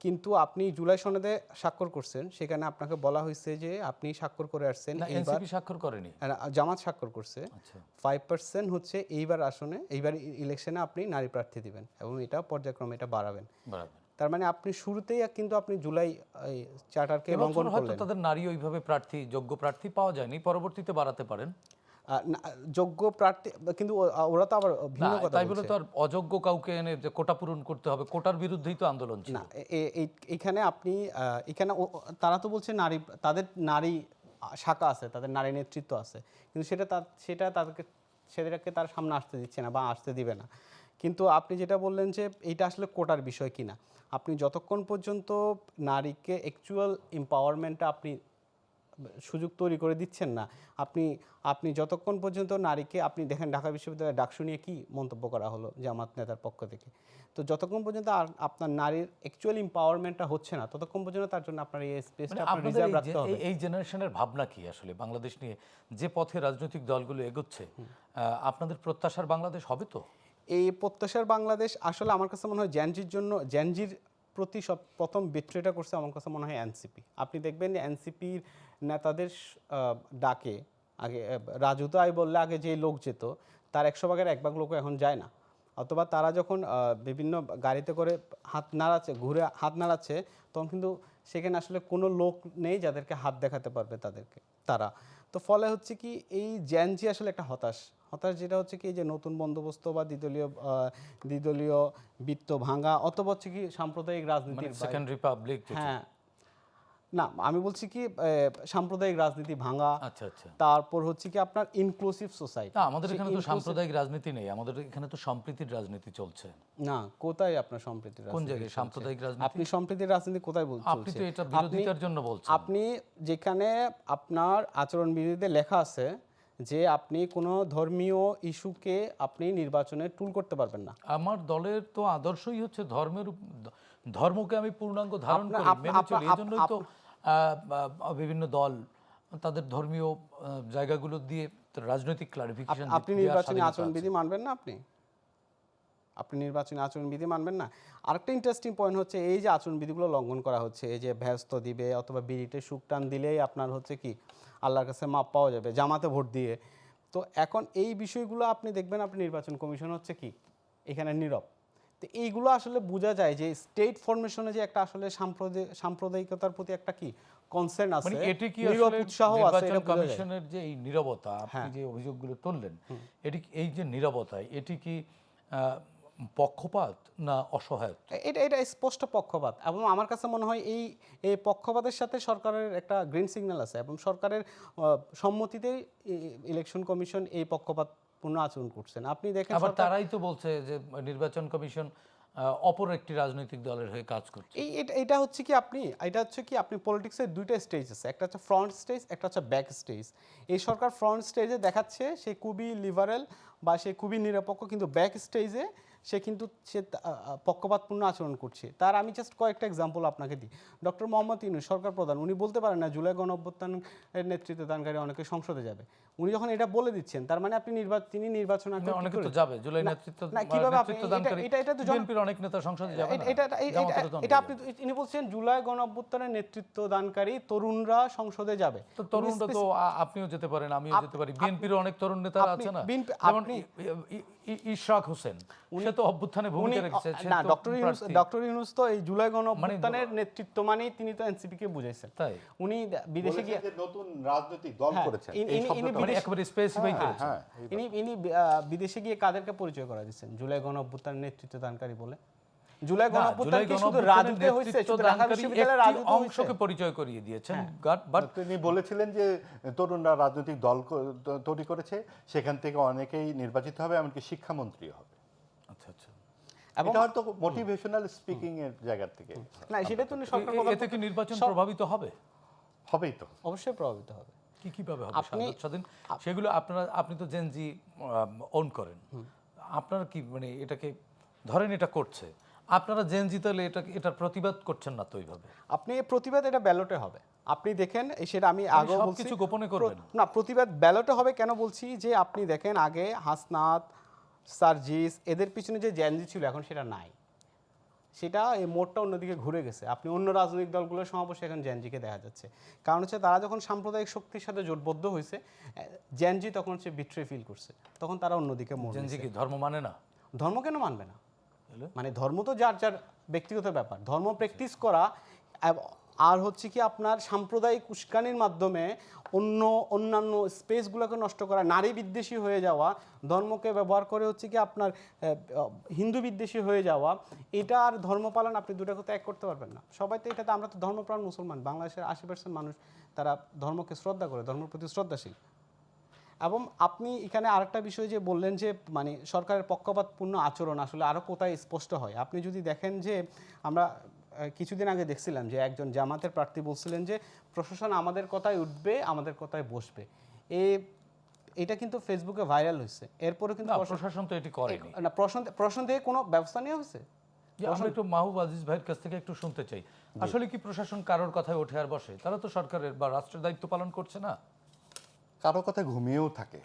কিন্তু আপনি জুলাই সনদে স্বাক্ষর করছেন, সেখানে আপনাকে বলা হয়েছে যে আপনি স্বাক্ষর করে আসছেন, এইবার এনসিপি স্বাক্ষর করেনি, জামাত স্বাক্ষর করছে। আচ্ছা, 5% হচ্ছে এইবার ইলেকশনে আপনি নারী প্রার্থী দিবেন এবং এটা পর্যায়ক্রমে এটা বাড়াবেন। বরাবর। তার মানে আপনি শুরুতেই কিন্তু আপনি জুলাই চার্টারকে লঙ্ঘন এবছর হয়তো করলেন। তাদের নারী ওইভাবে যোগ্য প্রার্থী পাওয়া যায়নি, পরবর্তীতে বাড়াতে পারেন। যোগ্য প্রার্থী, কিন্তু ওরা তো আবার ভিন্ন কথা তাই বলে বলছে। তো আর অযোগ্য কাউকে এনে যে কোটা পূরণ করতে হবে, কোটার বিরুদ্ধেই তো আন্দোলন ছিল। না, এইখানে আপনি এখানে তারা তো বলছে তাদের নারী শাখা আছে, তাদের নারী নেতৃত্ব আছে, কিন্তু সেটাকে তার সামনে আসতে দিচ্ছে না বা আসতে দিবে না। কিন্তু আপনি যেটা বললেন যে এইটা আসলে কোটার বিষয় কিনা, আপনি যতক্ষণ পর্যন্ত নারীকে অ্যাকচুয়াল এম্পাওয়ারমেন্টটা আপনি সুযোগ তৈরি করে দিচ্ছেন না, আপনি যতক্ষণ পর্যন্ত নারীকে, আপনি দেখেন ঢাকা বিশ্ববিদ্যালয়ের ডাকসু নিয়ে কি মন্তব্য করা হলো জামাত নেতার পক্ষ থেকে। তো যতক্ষণ পর্যন্ত আপনার নারীর অ্যাকচুয়াল এম্পাওয়ারমেন্টটা হচ্ছে না, ততক্ষণ পর্যন্ত তার জন্য আপনার এই স্পেসটা আপনার রিজার্ভ রাখতে হবে। এই জেনারেশনের ভাবনা কি আসলে বাংলাদেশ নিয়ে, যে পথে রাজনৈতিক দলগুলো এগোচ্ছে, আপনাদের প্রত্যাশার বাংলাদেশ হবে তো? এই প্রত্যাশার বাংলাদেশ আসলে আমার কাছে মনে হয় জেনজির প্রতি প্রথম বিট্রেটা করছে আমার কাছে মনে হয় এনসিপি। আপনি দেখবেন যে এনসিপির নেতাদের ডাকে আগে রাজু তাই বললে আগে যে লোক যেত, তার 100 ভাগের 1 ভাগ লোক এখন যায় না। অথবা তারা যখন বিভিন্ন গাড়িতে করে হাত নাড়াচ্ছে, তখন কিন্তু সেখানে আসলে কোনো লোক নেই যাদেরকে হাত দেখাতে পারবে তারা। তো ফলে হচ্ছে কি, এই জেনজি আসলে একটা হতাশ, যেটা হচ্ছে কি, যে নতুন বন্দোবস্ত বা দ্বিদলীয় বৃত্ত ভাঙা, অথবা হচ্ছে কি সাম্প্রদায়িক রাজনীতির সেকেন্ড রিপাবলিক। হ্যাঁ, না আমি বলছি কি সাম্প্রদায়িক রাজনীতি ভাঙা, আচ্ছা আচ্ছা, তারপর হচ্ছে কি আপনার ইনক্লুসিভ সোসাইটি। না আমাদের এখানে তো সাম্প্রদায়িক রাজনীতি নেই, আমাদের এখানে তো সম্প্রীতির রাজনীতি চলছে। না, কোথায় আপনার সম্প্রীতির কোন রাজনীতি? জায়গায় সাম্প্রদায়িক রাজনীতি? আপনি সম্প্রীতির রাজনীতি কোথায় আপনি তো এটা বিরোধিতার জন্য বলছেন। আপনি যেখানে আপনার আচরণবিধিতে লেখা আছে যে আপনি কোনো ধর্মীয় ইস্যুকে আপনি নির্বাচনে টুল করতে পারবেন না। আমার দলের তো আদর্শই হচ্ছে ধর্মকে আমি পূর্ণাঙ্গ ধারণ করি, মেনে চলি। এই জন্যই তো বিভিন্ন দল তাদের ধর্মীয় জায়গাগুলো দিয়ে রাজনৈতিক ক্লারিফিকেশন আপনি নির্বাচনী আচরণবিধি মানবেন না? আপনি নির্বাচনী আচরণবিধি মানবেন না? আরেকটা ইন্টারেস্টিং পয়েন্ট হচ্ছে এই যে আচরণবিধিগুলো লঙ্ঘন করা হচ্ছে, এই যে ব্যস্ত দিবে অথবা বিড়িতে সুখ টান দিলেই আপনার হচ্ছে কি আল্লাহর কাছে মাপ পাওয়া যাবে জামাতে ভোট দিয়ে। তো এখন এই বিষয়গুলো আপনি দেখবেন আপনি নির্বাচন কমিশন হচ্ছে কি এখানে নীরব। তো এইগুলো আসলে বোঝা যায় যে স্টেট ফরমেশনে যে একটা আসলে সাম্প্রদায়িকতার প্রতি একটা কি কনসার্ন আছে, মানে এটি কি নীরব আসলে উৎসাহ আছে, নির্বাচন এটা বোঝা যায়। কমিশনের যে এই নীরবতা, আপনি যে অভিযোগগুলো তুললেন, এই যে নীরবতা, এটি কি পক্ষপাত না অসহায়তা? এটা স্পষ্ট পক্ষপাত, এবং আমার কাছে মনে হয় এই এই পক্ষপাতের সাথে সরকারের একটা গ্রিন সিগন্যাল আছে, এবং সরকারের সম্মতিতেই ইলেকশন কমিশন এই পক্ষপাতপূর্ণ আচরণ করছেন। আপনি দেখেন আবার তারাই তো বলছে যে নির্বাচন কমিশন অপর একটি রাজনৈতিক দলের হয়ে কাজ করছে। এটা হচ্ছে কি আপনি পলিটিক্সের দুইটা স্টেজ আছে, একটা হচ্ছে ফ্রন্ট স্টেজ, একটা হচ্ছে ব্যাক স্টেজ। এই সরকার ফ্রন্ট স্টেজে দেখাচ্ছে সে খুবই লিবারেল বা সে খুবই নিরপেক্ষ, কিন্তু ব্যাক স্টেজে সে পক্ষপাতপূর্ণ আচরণ করছে। তার আমি জাস্ট কয়েকটা এক্সাম্পল আপনাকে দিই। ডক্টর মোহাম্মদ ইউনূস সরকার প্রধান, উনি বলতে পারেন না জুলাই গণঅভ্যুত্থানের নেতৃত্ব দানকারী অনেকে সংসদে যাবে। উনি যখন এটা বলে দিচ্ছেন, তার মানে তিনি নির্বাচন আগে অনেকে তো যাবে, জুলাই নেতৃত্ব দানকারী বিএনপির অনেক নেতা সংসদে যাবে না। এটা আপনি ইনি বলছেন জুলাই গণঅভ্যুত্থানের নেতৃত্ব দানকারী তরুণরা সংসদে যাবে। তো তরুণরা তো আপনিও যেতে পারেন, আমিও যেতে পারি, বিএনপির অনেক তরুণ নেতারা আছে না, যেমন ইশরাক হোসেন, সে তো অভ্যুত্থানে ভূমিকা রেখেছে। না, ডক্টর ইউনূস তো এই জুলাই গণঅভ্যুত্থানের নেতৃত্ব মানেই তিনি তো এনসিপি কে বুঝাইছেন। তাই উনি বিদেশে গিয়ে নতুন রাজনৈতিক দল করেছেন, এই শব্দটা একেবারে স্পেসিফাই করেছেন। ইনি বিদেশে গিয়ে কাদেরকে পরিচয় করা দিচ্ছেন জুলাই গণঅভ্যুত্থানের নেতৃত্ব দানকারী বলে? জুলাই গণঅভ্যুত্থান কি শুধু রাজুতে হইছে, শুধু ঢাকা বিশ্ববিদ্যালয়ের রাজুতে অংশকে পরিচয় করিয়ে দিয়েছেন, বাট তিনি বলেছিলেন যে তরুণরা রাজনৈতিক দল তৈরি করেছে, সেখান থেকে অনেকেই নির্বাচিত হবে, এমনকি শিক্ষামন্ত্রী হবে। আচ্ছা আচ্ছা, এটা হয়তো মোটিভেশনাল স্পিকিং এর জায়গা থেকে। না, সেটা তো সরকার প্রধান এতে কি নির্বাচন প্রভাবিত হবে? হবেই তো, অবশ্যই প্রভাবিত হবে। কিভাবে হবে স্বাধীন? সেগুলো আপনি তো জেনজি ওন করেন, আপনারা কি মানে এটাকে ধরেন এটা করছে, আপনারা জেনজি তাহলে এটার প্রতিবাদ করছেন না তো ওইভাবে? আপনি প্রতিবাদ এটা ব্যালটে হবে। আপনি দেখেন সেটা আমি আগেও বলছি, কিছু গোপনে করবেন না, প্রতিবাদ ব্যালটে হবে। কেন বলছি যে আপনি দেখেন আগে হাসনাত, সার্জিস, এদের পিছনে যে জেনজি ছিল এখন সেটা নাই, সেটা এই মোড়টা অন্যদিকে ঘুরে গেছে। আপনি অন্য রাজনৈতিক দলগুলোর সমাবেশে এখন জেনজিকে দেখা যাচ্ছে, কারণ হচ্ছে তারা যখন সাম্প্রদায়িক শক্তির সাথে জোটবদ্ধ হয়েছে, জেনজি তখন হচ্ছে বিট্রে ফিল করছে, তখন তারা অন্যদিকে মোড় জেনজি নিছে। কি ধর্ম মানে না? ধর্ম কেন মানবে না? মানে ধর্ম তো যার যার ব্যক্তিগত ব্যাপার, ধর্ম প্র্যাকটিস করা আর হচ্ছে কি আপনার সাম্প্রদায়িক উস্কানির মাধ্যমে অন্যান্য স্পেসগুলোকে নষ্ট করা, নারী বিদ্বেষী হয়ে যাওয়া, ধর্মকে ব্যবহার করে হচ্ছে কি আপনার হিন্দু বিদ্বেষী হয়ে যাওয়া, এটা আর ধর্ম পালন আপনি দুটো কথা এক করতে পারবেন না। সবাই তো এটাতে, আমরা তো ধর্মপ্রাণ মুসলমান, বাংলাদেশের 80% মানুষ তারা ধর্মকে শ্রদ্ধা করে, ধর্মের প্রতি শ্রদ্ধাশীল। এবং আপনি এখানে আরেকটা বিষয় যে বললেন যে মানে সরকারের পক্ষপাতপূর্ণ আচরণ আসলে আরও কোথায় স্পষ্ট হয়, আপনি যদি দেখেন যে আমরা কিছুদিন আগে দেখছিলাম যে একজন জামাতের প্রার্থী বলছিলেন যে প্রশাসন আমাদের কথায় উঠবে, আমাদের কথায় বসবে। এটা কিন্তু ফেসবুকে ভাইরাল হয়েছে। এরপরে কিন্তু প্রশাসন তো এটি করেনি। না, প্রশাসন থেকে কোনো ব্যবস্থা নেওয়া হয়েছে? আমরা একটু মাহবুব আজিজ ভাইয়ের কাছ থেকে একটু শুনতে চাই, আসলে কি প্রশাসন কারোর কথায় ওঠে আর বসে? তারা তো সরকারের বা রাষ্ট্রের দায়িত্ব পালন করছে না। কারো কথা ঘুমিয়েও থাকে,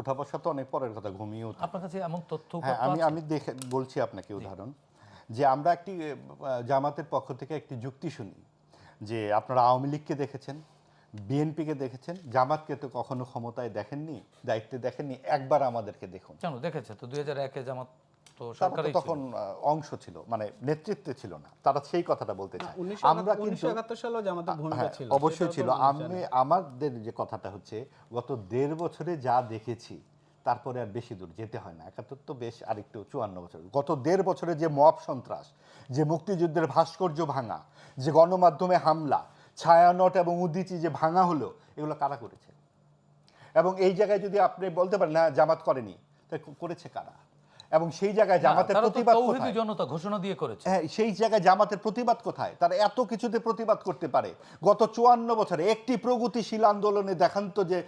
উঠা বসা তো অনেক পরের কথা, ঘুমিয়েও থাকে। আপনার কাছে এমন তথ্য? হ্যাঁ, আমি বলছি আপনাকে উদাহরণ, যে আমরা একটি জামাতের পক্ষ থেকে একটি যুক্তি শুনি যে আপনারা আওয়ামী লীগকে দেখেছেন, বিএনপিকে দেখেছেন, জামাতকে তো কখনো ক্ষমতায় দেখেননি, দায়িত্বে দেখেননি, একবার আমাদেরকে দেখুন। কেন দেখেছে তো? 2001-এ জামাত তো তারা তো সরকারই তখন অংশ ছিল, মানে নেতৃত্বে ছিল না, তারা সেই কথাটা বলতে চায়। আমরা কিন্তু 1971 সালেও জামাতের ভূমিকা ছিল, অবশ্যই ছিল। আমাদের যে কথাটা হচ্ছে গত 1.5 বছরে যা দেখেছি, তারপরে আর বেশি দূর যেতে হয় না। 71 তো বেশ, আরেকটু 54 বছর। গত 1.5 বছরে যে মব সন্ত্রাস, যে মুক্তিযুদ্ধের ভাস্কর্য ভাঙা, যে গণমাধ্যমে হামলা, ছায়ানট এবং উদীচী যে ভাঙা হলো, এগুলো কারা করেছে? এবং এই জায়গায় যদি আপনি বলতে পারেন না জামাত করেনি, তাই করেছে কারা? এবং সেই জায়গায় জামাতের প্রতিবাদ কোথায়? জনতা ঘোষণা দিয়ে করেছে। হ্যাঁ, সেই জায়গায় জামাতের প্রতিবাদ কোথায়? তারা এত কিছুতে প্রতিবাদ করতে পারে। গত 54 বছরে একটি প্রগতিশীল আন্দোলনে দেখান তো যে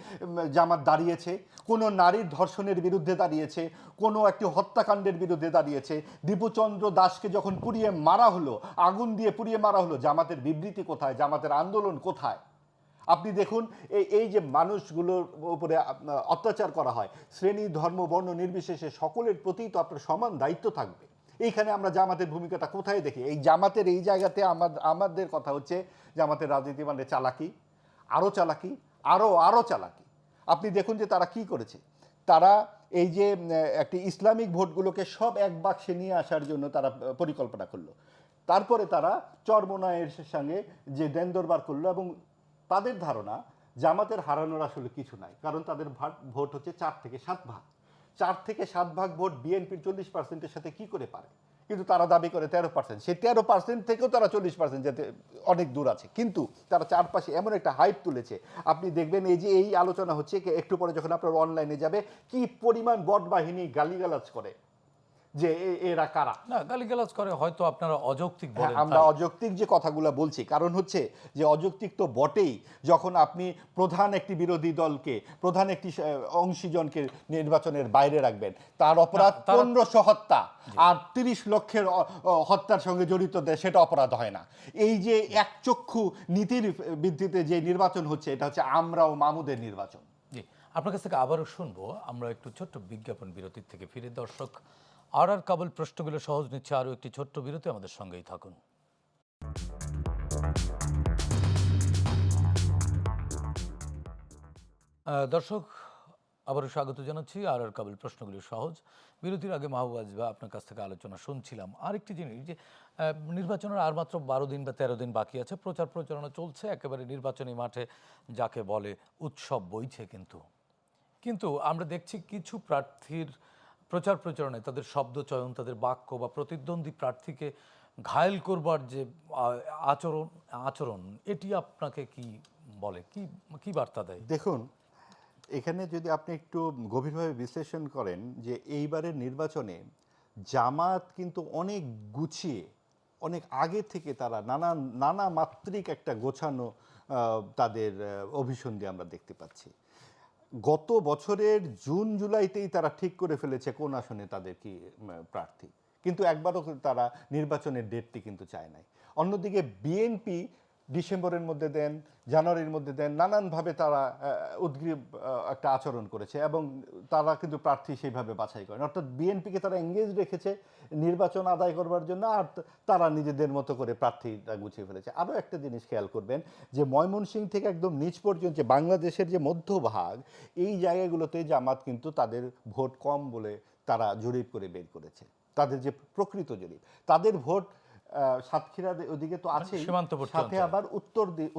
জামাত দাঁড়িয়েছে, কোনো নারীর ধর্ষণের বিরুদ্ধে দাঁড়িয়েছে, কোনো একটি হত্যাকাণ্ডের বিরুদ্ধে দাঁড়িয়েছে। দীপুচন্দ্র দাসকে যখন পুড়িয়ে মারা হলো, আগুন দিয়ে পুড়িয়ে মারা হলো, জামাতের বিবৃতি কোথায়? জামাতের আন্দোলন কোথায়? আপনি দেখুন এই যে মানুষগুলোর উপরে অত্যাচার করা হয়, শ্রেণী ধর্ম বর্ণ নির্বিশেষে সকলের প্রতি তো আপনার সমান দায়িত্ব থাকবে। এইখানে আমরা জামাতের ভূমিকাটা কোথায় দেখি? এই জামাতের এই জায়গাতে আমাদের কথা হচ্ছে জামাতের রাজনীতি মানে চালাকি, আরও চালাকি, আরও চালাকি। আপনি দেখুন যে তারা কি করেছে। তারা এই যে একটি ইসলামিক ভোটগুলোকে সব এক বাক্সে নিয়ে আসার জন্য তারা পরিকল্পনা করলো। তারপরে তারা চরমোনাইয়ের সঙ্গে যে দেন দরবার করলো, এবং তাদের ধারণা জামাতের হারানোর আসলে কিছু নাই, কারণ তাদের ভোট হচ্ছে 4 থেকে 7 ভাগ। 4 থেকে 7 ভাগ ভোট বিএনপির 40%-এর সাথে কি করে পারে? কিন্তু তারা দাবি করে 13%। সেই 13% থেকেও তারা 40% যেতে অনেক দূর আছে। কিন্তু তারা চারপাশে এমন একটা হাইপ তুলেছে, আপনি দেখবেন এই যে এই আলোচনা হচ্ছে, একটু পরে যখন আপনার অনলাইনে যাবে, কি পরিমাণ বট বাহিনী গালিগালাজ করে যে এরা কারা। না, গালিগালাজ করে হয়তো আপনারা অযৌক্তিক বলেন। আমরা অযৌক্তিক যে কথাগুলো বলছি কারণ হচ্ছে যে অযৌক্তিক তো বটেই, যখন আপনি প্রধান একটি বিরোধী দলকে, প্রধান একটি অংশীজনকে নির্বাচনের বাইরে রাখবেন, তার অপরাধ 1500 হত্যা আর 30 লক্ষের হত্যার সঙ্গে জড়িত দেয়, সেটা অপরাধ হয় না। এই যে একচক্ষু নীতির ভিত্তিতে যে নির্বাচন হচ্ছে, এটা হচ্ছে আমরা ও মামুদের নির্বাচন। জি, আপনার কাছ থেকে আবারও শুনবো। আমরা একটু ছোট্ট বিজ্ঞাপন বিরতির থেকে ফিরে দর্শক আর কাবুল প্রশ্নগুলো সহজ নিচ্ছে আরও একটি ছোট্ট বিরতি, আমাদের সঙ্গেই থাকুন। দর্শক আবারও স্বাগত জানাচ্ছি আর কাবুল প্রশ্নগুলো সহজ। বিরতির আগে মাহবুব ভাই আপনার কাছ থেকে আলোচনা শুনছিলাম আরেকটি জিনিস, যে নির্বাচনের আর মাত্র 12 দিন বা 13 দিন বাকি আছে, প্রচার প্রচারণা চলছে, একেবারে নির্বাচনী মাঠে যাকে বলে উৎসব বইছে। কিন্তু আমরা দেখছি কিছু প্রার্থীর প্রচার প্রচারণায় তাদের শব্দ চয়ন, তাদের বাক্য বা প্রতিদ্বন্দ্বী প্রার্থীকে ঘায়েল করবার যে আচরণ এটি আপনাকে কি বলে, কি বার্তা দেয়? দেখুন, এখানে যদি আপনি একটু গভীরভাবে বিশ্লেষণ করেন যে এইবারের নির্বাচনে জামাত কিন্তু অনেক গুছিয়ে, অনেক আগে থেকে তারা নানা মাত্রিক একটা গোছানো তাদের অভিসন্ধি আমরা দেখতে পাচ্ছি। গত বছরের জুন জুলাইতেই তারা ঠিক করে ফেলেছে কোন আসনে তাদের কি প্রার্থী, কিন্তু একবারও তারা নির্বাচনের ডেটটি কিন্তু চায় নাই। অন্যদিকে বিএনপি ডিসেম্বরের মধ্যে দেন, জানুয়ারির মধ্যে দেন, নানানভাবে তারা উদ্গ্রীব একটা আচরণ করেছে, এবং তারা কিন্তু প্রার্থী সেইভাবে বাছাই করেন। অর্থাৎ বিএনপিকে তারা এঙ্গেজ রেখেছে নির্বাচন আদায় করবার জন্য, আর তারা নিজেদের মতো করে প্রার্থীরা গুছিয়ে ফেলেছে। আরও একটা জিনিস খেয়াল করবেন যে ময়মনসিংহ থেকে একদম নিচ পর্যন্ত বাংলাদেশের যে মধ্যভাগ, এই জায়গাগুলোতে জামাত কিন্তু তাদের ভোট কম বলে তারা জরিপ করে বের করেছে। তাদের যে প্রকৃত জরিপ, তাদের ভোট সাতক্ষীরা ওদিকে তো আছে, সাথে আবার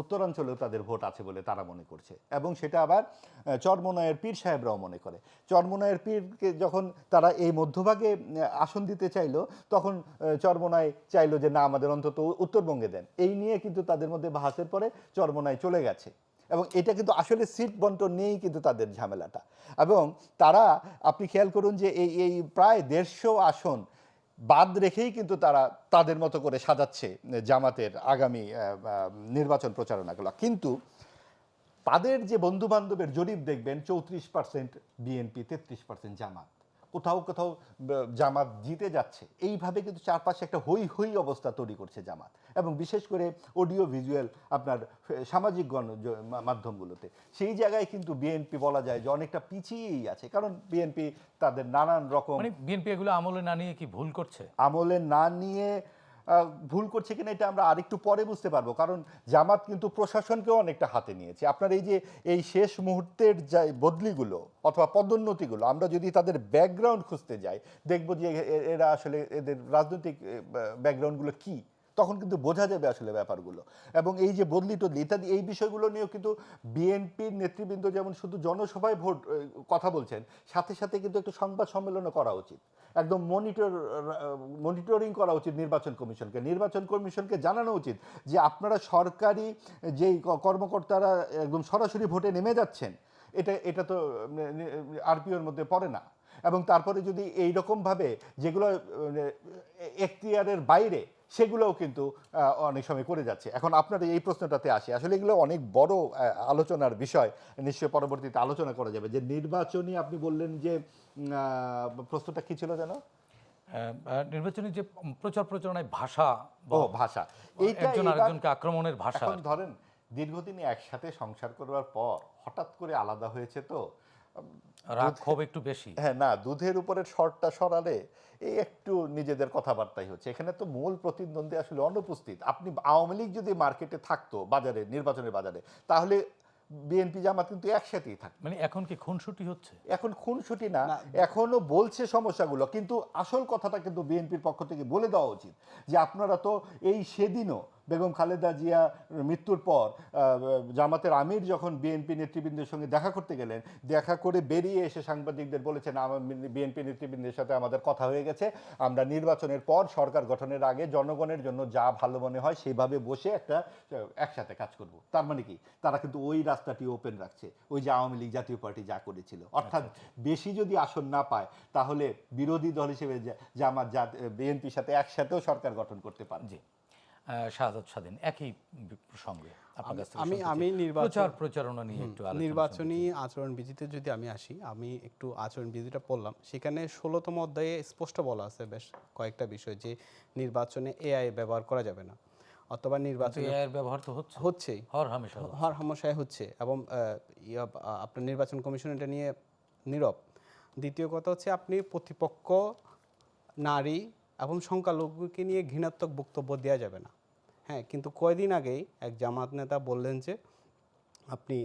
উত্তরাঞ্চলেও তাদের ভোট আছে বলে তারা মনে করছে, এবং সেটা আবার চরমোনাইয়ের পীর সাহেবরাও মনে করে। চরমোনাইয়ের পীরকে যখন তারা এই মধ্যভাগে আসন দিতে চাইলো, তখন চরমোনাই চাইলো যে না, আমাদের অন্তত উত্তরবঙ্গে দেন। এই নিয়ে কিন্তু তাদের মধ্যে বাহাসের পরে চরমোনাই চলে গেছে, এবং এটা কিন্তু আসলে সিট বন্টন নিয়েই কিন্তু তাদের ঝামেলাটা। এবং তারা, আপনি খেয়াল করুন যে এই প্রায় 150 আসন বাদ রেখেই কিন্তু তারা তাদের মতো করে সাজাচ্ছে জামাতের আগামী নির্বাচন প্রচারণাগুলো। কিন্তু তাদের যে বন্ধু বান্ধবের জরিপ দেখবেন 34% বিএনপি, 33% জামাত। কোথাও কোথাও জামাত জিতে যাচ্ছে। এইভাবে কিন্তু চারপাশে একটা হই হই অবস্থা তৈরি করছে জামাত, এবং বিশেষ করে অডিও ভিজুয়াল আপনার সামাজিক মাধ্যমগুলোতে। সেই জায়গায় কিন্তু বিএনপি বলা যায় যে অনেকটা পিছিয়েই আছে, কারণ বিএনপি তাদের নানান রকম, বিএনপি এগুলো আমলে না নিয়ে কি ভুল করছে? আমলে না নিয়ে ভুল করছে কিনা এটা আমরা আরেকটু পরে বুঝতে পারবো, কারণ জামাত কিন্তু প্রশাসনকেও অনেকটা হাতে নিয়েছে। আপনার এই যে এই শেষ মুহূর্তের যে বদলিগুলো অথবা পদোন্নতিগুলো, আমরা যদি তাদের ব্যাকগ্রাউন্ড খুঁজতে যাই, দেখবো যে এরা আসলে এদের রাজনৈতিক ব্যাকগ্রাউন্ডগুলো কি, তখন কিন্তু বোঝা যাবে আসলে ব্যাপারগুলো। এবং এই যে বদলি টদলি ইত্যাদি এই বিষয়গুলো নিয়েও কিন্তু বিএনপির নেতৃবৃন্দ যেমন শুধু জনসভায় কথা বলছেন, সাথে সাথে কিন্তু একটু সংবাদ সম্মেলনও করা উচিত, একদম মনিটরিং করা উচিত নির্বাচন কমিশনকে জানানো উচিত যে আপনারা সরকারি যেই কর্মকর্তারা একদম সরাসরি ভোটে নেমে যাচ্ছেন, এটা তো আরপিওর মধ্যে পড়ে না। এবং তারপরে যদি এইরকমভাবে যেগুলো এখতিয়ারের বাইরে, সেগুলোও কিন্তু অনেক সময় করে যাচ্ছে। এখন আপনার এই প্রশ্নটাতে আসে, আসলে এগুলো অনেক বড় আলোচনার বিষয়, নিশ্চয়ই পরবর্তীতে আলোচনা করা যাবে। যে নির্বাচনী, আপনি বললেন যে প্রশ্নটা কি ছিল যেন, নির্বাচনী যে প্রচার প্রচারণায় ভাষা, ভাষা, একজন আরেকজনকে আক্রমণের ভাষা। এখন ধরেন দীর্ঘদিন একসাথে সংসার করবার পর হঠাৎ করে আলাদা হয়েছে তো রাগ ক্ষোভ একটু বেশি। হ্যাঁ, না দুধের উপরের সরটা সরালে এই একটু নিজেদের কথাবার্তাই হচ্ছে। এখানে তো মূল প্রতিদ্বন্দ্বী আসলে অনুপস্থিত। আপনি আওয়ামী লীগ যদি মার্কেটে থাকতো বাজারে, নির্বাচনের বাজারে, তাহলে বিএনপি জামাত কিন্তু একসাথেই থাকতো। মানে এখন কি খুনসুটি হচ্ছে? এখন খুনসুটি না, এখনো বলছে সমস্যাগুলো, কিন্তু আসল কথাটা কিন্তু বিএনপির পক্ষ থেকে বলে দেওয়া উচিত যে আপনারা তো এই সেদিনও বেগম খালেদা জিয়া মৃত্যুর পর জামাতের আমির যখন বিএনপি নেতৃবৃন্দের সঙ্গে দেখা করতে গেলেন, দেখা করে বেরিয়ে এসে সাংবাদিকদের বলেছেন আমার বিএনপি নেতৃবৃন্দের সাথে আমাদের কথা হয়ে গেছে, আমরা নির্বাচনের পর সরকার গঠনের আগে জনগণের জন্য যা ভালো মনে হয় সেভাবে বসে একটা একসাথে কাজ করব। তার মানে কি তারা কিন্তু ওই রাস্তাটি ওপেন রাখছে, ওই যে আওয়ামী লীগ জাতীয় পার্টি যা করেছিল। অর্থাৎ বেশি যদি আসন না পায় তাহলে বিরোধী দল হিসেবে জামাত বিএনপির সাথে একসাথেও সরকার গঠন করতে পারে। জি, শাহাদাত স্বাধীন একই প্রসঙ্গে আপনার কাছ থেকে আমি শুনতে আমি চাই। নির্বাচন প্রচারণা নিয়ে একটু আলোচনা নির্বাচনী আচরণবিধিতে যদি আমি আসি, আমি একটু আচরণবিধিটা পড়লাম, সেখানে 16তম অধ্যায়ে স্পষ্ট বলা আছে বেশ কয়েকটা বিষয় যে নির্বাচনে এআই ব্যবহার করা যাবে না, অথবা নির্বাচনে এর ব্যবহার তো হচ্ছেই হর হামেশা হচ্ছে। হর হামেশাই হচ্ছে, এবং আপনার নির্বাচন কমিশন এটা নিয়ে নীরব। দ্বিতীয় কথা হচ্ছে আপনি প্রতিপক্ষ নারী এবং সংখ্যালঘুকে নিয়ে ঘৃণাত্মক বক্তব্য দেওয়া যাবে না। হ্যাঁ, কিন্তু কয়দিন আগেই এক জামাত নেতা বললেন যে আপনি